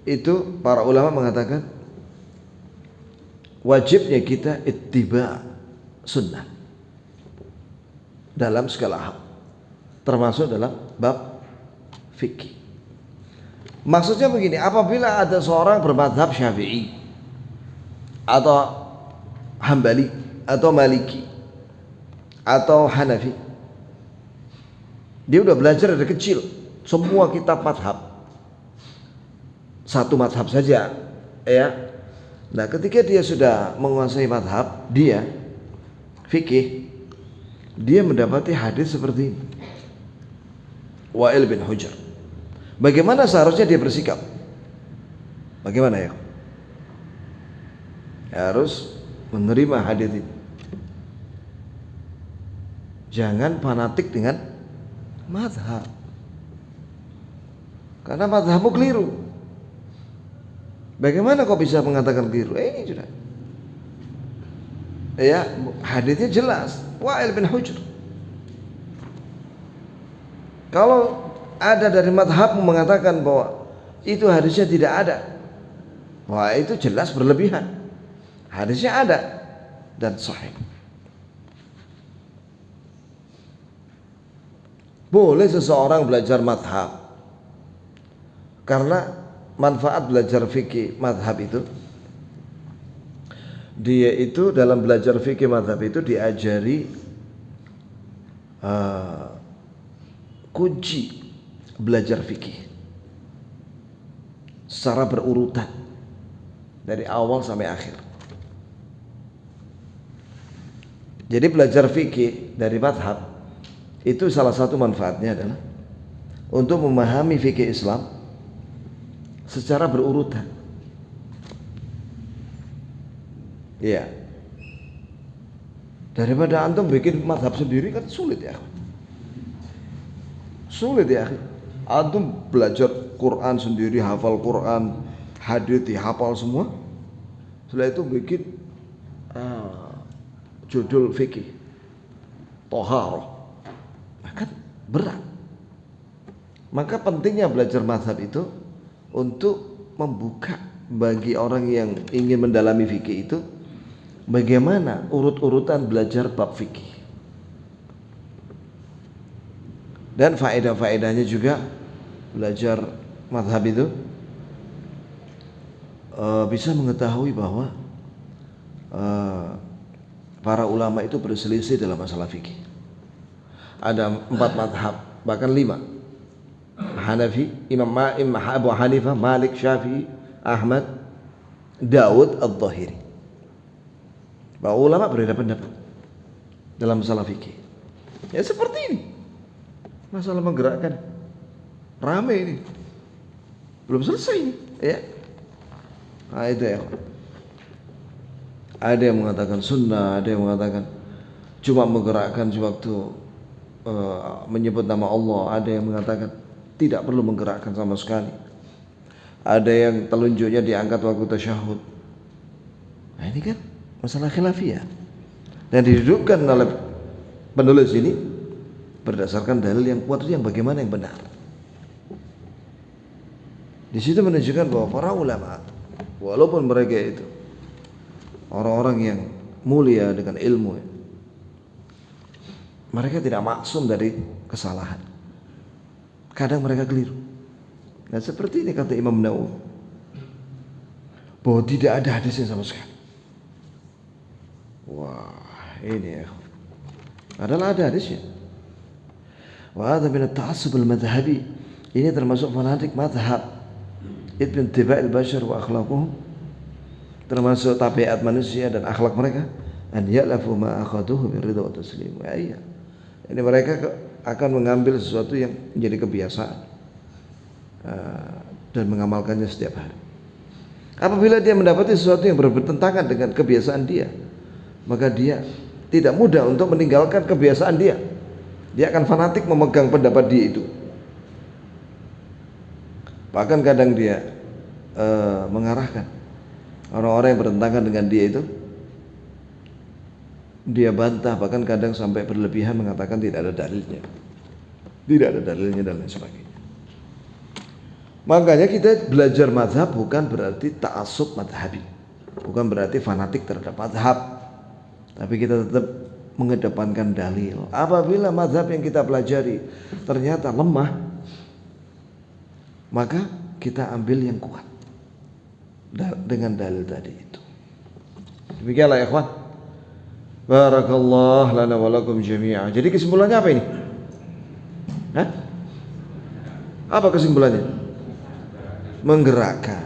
itu para ulama mengatakan wajibnya kita ittiba sunnah dalam segala hal, termasuk dalam bab fikih. Maksudnya begini, apabila ada seorang bermadhab Syafi'i atau Hambali atau Maliki atau Hanafi, dia udah belajar dari kecil semua kitab madhab, satu madhab saja, ya. Nah, ketika dia sudah menguasai madhab, dia fikih, dia mendapati hadis seperti ini, Wa'il bin Hujr. Bagaimana seharusnya dia bersikap? Bagaimana ya? Harus menerima hadis ini. Jangan fanatik dengan mazhab, karena mazhabmu keliru. Bagaimana kau bisa mengatakan keliru? Ini sudah, ya, hadisnya jelas, Wa'il bin Hujr. Kalau ada dari mazhabmu mengatakan bahwa itu hadisnya tidak ada, wah itu jelas berlebihan. Hadisnya ada dan sahih. Boleh seseorang belajar mazhab, karena manfaat belajar fikih mazhab itu, dia itu dalam belajar fikih mazhab itu diajari kunci belajar fikih secara berurutan dari awal sampai akhir. Jadi belajar fikih dari mazhab itu salah satu manfaatnya adalah untuk memahami fikih Islam secara berurutan. Iya. Daripada antum bikin mazhab sendiri kan sulit ya. Sulit ya. Antum belajar Quran sendiri, hafal Quran, hadis dihafal semua. Setelah itu bikin judul fikih, toharoh, kan berat. Maka pentingnya belajar mazhab itu untuk membuka bagi orang yang ingin mendalami fikih itu bagaimana urut-urutan belajar bab fikih. Dan faedah-faedahnya juga belajar mazhab itu bisa mengetahui bahwa para ulama itu berselisih dalam masalah fikih. Ada 4 mazhab, bahkan 5. Hanafi, Imam Abu Hanifah, Malik, Syafi'i, Ahmad, Daud, Al-Zahiri. Bahwa ulama berbeda pendapat dalam masalah fikih. Ya seperti ini. Masalah menggerakkan. Rame ini. Belum selesai ini, ya. Nah, itu ya. Ada yang mengatakan sunnah, ada yang mengatakan cuma menggerakkan waktu menyebut nama Allah, ada yang mengatakan tidak perlu menggerakkan sama sekali. Ada yang telunjuknya diangkat waktu tasyahud. Nah, ini kan masalah khilafiyah. Dan didudukkan oleh penulis ini berdasarkan dalil yang kuat yang bagaimana yang benar. Di situ menunjukkan bahwa para ulama walaupun mereka itu orang-orang yang mulia dengan ilmu, mereka tidak maksum dari kesalahan. Kadang mereka keliru. Nah seperti ini kata Imam Nawawi, bahwa tidak ada hadisnya sama sekali. Wah ini ya, adalah ada hadisnya. Wa hadha min at-ta'assub al-madhhabi. Ini termasuk fanatik madhab. Ibn tiba' al-bashar wa akhlaquhum, termasuk tabiat manusia dan akhlak mereka. An ya'lafu ma akhaduhu min ridha wa taslim. Iya. Ini mereka akan mengambil sesuatu yang menjadi kebiasaan dan mengamalkannya setiap hari. Apabila dia mendapati sesuatu yang bertentangan dengan kebiasaan dia, maka dia tidak mudah untuk meninggalkan kebiasaan dia. Dia akan fanatik memegang pendapat dia itu. Bahkan kadang dia mengarahkan orang-orang yang bertentangan dengan dia itu, dia bantah, bahkan kadang sampai berlebihan mengatakan tidak ada dalilnya, dan lain sebagainya. Makanya kita belajar mazhab bukan berarti ta'assub madhabi, bukan berarti fanatik terhadap mazhab, tapi kita tetap mengedepankan dalil. Apabila mazhab yang kita pelajari ternyata lemah, maka kita ambil yang kuat dengan dalil tadi itu. Demikianlah ya ikhwan. Barakallah lana wa lakum jami'an. Jadi kesimpulannya apa ini? Hah? Apa kesimpulannya? Menggerakkan.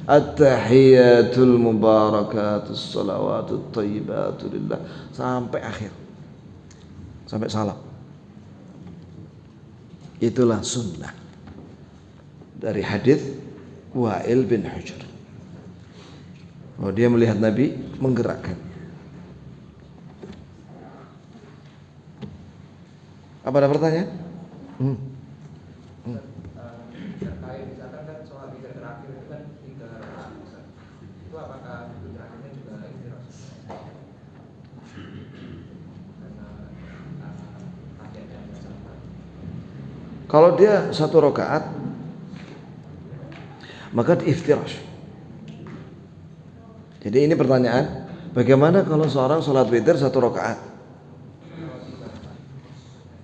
At-tahiyatul mubarakatus salawatut thayyibatu lillah sampai akhir. Sampai salam. Itulah sunnah dari hadis Wa'il bin Hujr. Oh, dia melihat Nabi menggerakkan. Apa ada pertanyaan? Terkait misalkan kan soal tiga terakhir itu kan 3 rakaat. Itu apakah itu terakhirnya juga istirahat? Karena tahiyatnya sama. Kalau dia 1 rakaat maka diiftirash. Jadi ini pertanyaan, bagaimana kalau seorang sholat witir 1 rakaat?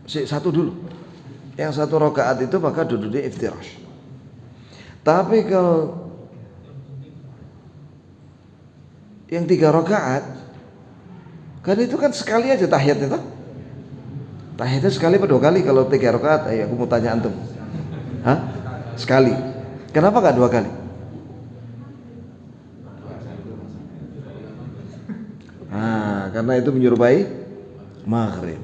Satu dulu. Yang 1 rakaat itu maka duduk di iftirash. Tapi kalau yang 3 rakaat, kan itu kan sekali aja tahiyatnya toh. Tahiyatnya sekali atau 2 kali kalau 3 rakaat? Ayo aku mau tanya antum. Hah? Sekali. Kenapa enggak 2 kali? Karena itu menyerupai maghrib.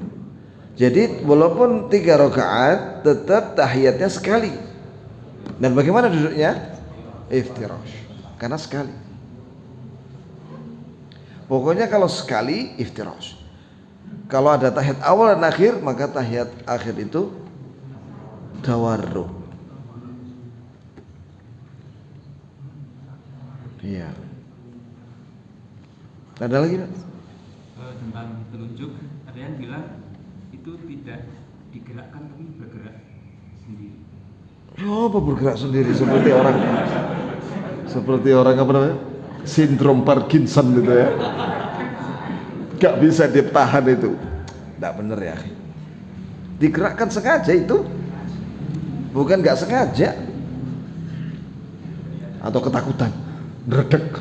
Jadi walaupun 3 rakaat tetap tahiyatnya sekali. Dan bagaimana duduknya? Iftirash. Karena sekali. Pokoknya kalau sekali iftirash. Kalau ada tahiyat awal dan akhir, maka tahiyat akhir itu tawarruk. Iya. Ada lagi, Pak? Tentang telunjuk, ada yang bilang itu tidak digerakkan tapi bergerak sendiri. Oh, apa bergerak sendiri seperti orang apa namanya? Sindrom Parkinson gitu ya. Gak bisa ditahan itu. Tidak benar ya. Digerakkan sengaja itu, bukan gak sengaja. Atau ketakutan, redek.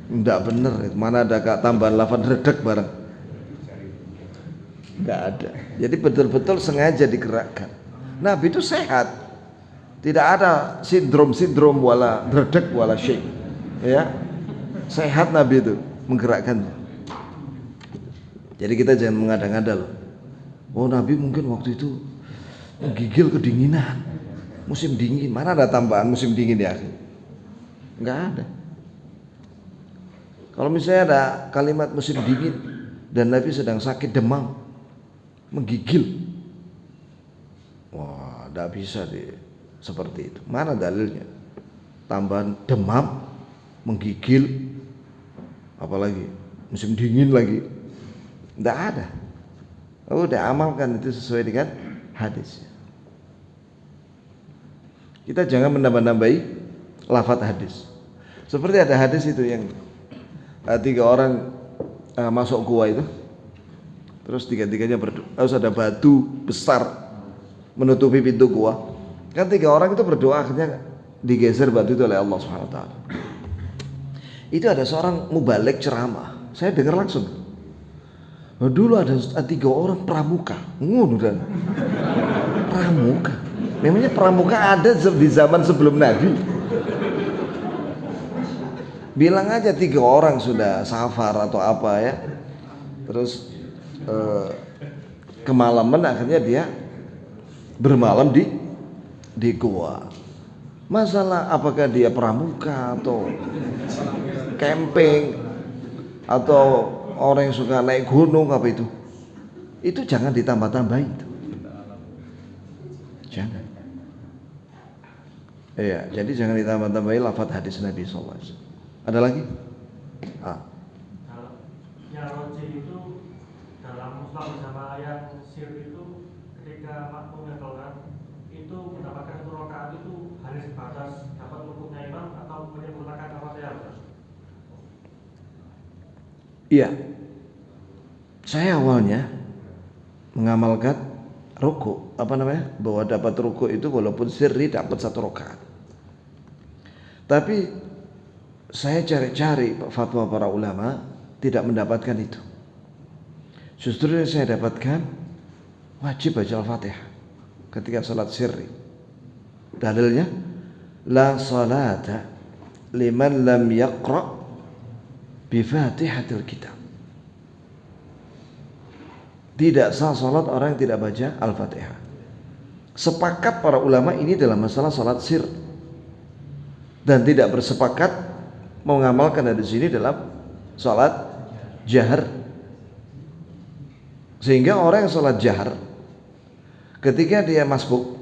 Tidak benar. Mana ada tambahan lafaz redek bareng? Gak ada. Jadi betul-betul sengaja digerakkan. Nabi itu sehat. Tidak ada sindrom wala redek wala syai. Ya. Sehat Nabi itu menggerakkannya. Jadi kita jangan mengada-ngada loh. Oh, Nabi mungkin waktu itu menggigil kedinginan. Musim dingin, mana ada tambahan musim dingin ya? Enggak ada. Kalau misalnya ada kalimat musim dingin dan Nabi sedang sakit demam, menggigil. Wah, enggak bisa seperti itu. Mana dalilnya? Tambahan demam, menggigil, apalagi musim dingin lagi, tidak ada. Oh, udah amalkan itu sesuai dengan hadis. Kita jangan menambah-nambahi lafaz hadis. Seperti ada hadis itu yang 3 orang masuk gua itu, terus tiga-tiganya berdoa. Harus ada batu besar menutupi pintu gua. Kan 3 orang itu berdoa, akhirnya digeser batu itu oleh Allah Subhanahu Wa Taala. Itu ada seorang mubaligh ceramah, saya dengar langsung. Dulu ada 3 orang pramuka, dan pramuka. Memangnya pramuka ada di zaman sebelum Nabi? Bilang aja 3 orang sudah safar atau apa ya, terus kemalaman akhirnya dia bermalam di gua. Masalah apakah dia pramuka atau camping atau orang yang suka naik gunung apa itu jangan ditambah-tambahin itu. Jangan. Iya, jadi jangan ditambah-tambahin lafaz hadis Nabi sallallahu alaihi wasallam. Ada lagi? Yang roji itu dalam Muslim sama yang sir itu ketika makmum yang sholat itu mendapatkan 1 rakaat itu hanya sebatas dapat rukuknya imam atau menyempurnakan Al-Fatihah? Iya. Saya awalnya mengamalkan ruku, bahwa dapat ruku itu walaupun sirri dapat 1 rakaat. Tapi saya cari-cari fatwa para ulama tidak mendapatkan itu. Justru yang saya dapatkan wajib baca Al-Fatihah ketika salat sirri. Dalilnya la salata liman lam yaqra bi Fatihatil Kitab. Tidak sah salat orang yang tidak baca Al-Fatihah. Sepakat para ulama ini dalam masalah salat sir, dan tidak bersepakat mengamalkan dari sini dalam salat jahar. Sehingga orang yang salat jahar ketika dia masbuk,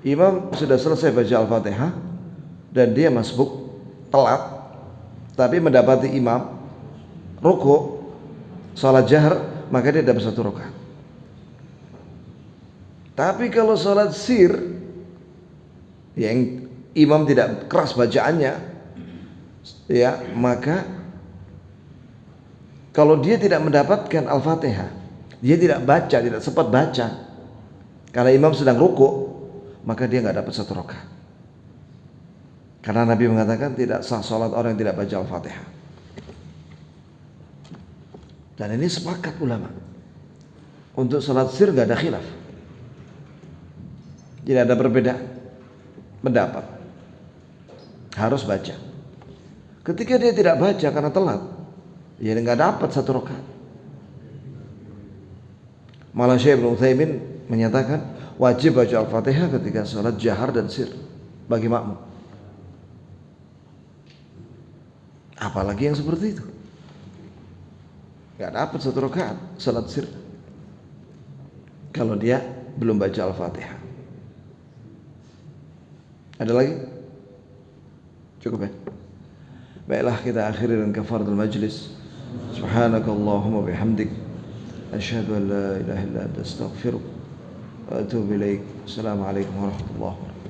imam sudah selesai baca Al-Fatihah dan dia masbuk telat, tapi mendapati imam ruku salat jahar, maka dia dapat 1 rakaat. Tapi kalau salat sir yang imam tidak keras bacaannya, ya, maka kalau dia tidak mendapatkan Al-Fatihah, dia tidak baca, tidak sempat baca karena imam sedang ruku, maka dia nggak dapat 1 rakaat. Karena Nabi mengatakan tidak sah salat orang yang tidak baca Al-Fatihah. Dan ini sepakat ulama. Untuk salat sir nggak ada khilaf, tidak ada perbedaan pendapat, harus baca. Ketika dia tidak baca karena telat, ya nggak dapat 1 rakaat. Malah Syekh Ibnu Utsaimin menyatakan wajib baca Al-Fatihah ketika salat jahar dan sir bagi makmum. Apalagi yang seperti itu. nggak dapat 1 rakaat salat sir kalau dia belum baca Al-Fatihah. Ada lagi? Cukup ya? Baiklah, kita akhiri dengan kafaratul majlis. Subhanakallahumma bihamdik asyhadu an la ilaha illa anta astaghfiruka wa atubu ilaik. Assalamualaikum warahmatullahi wabarakatuh.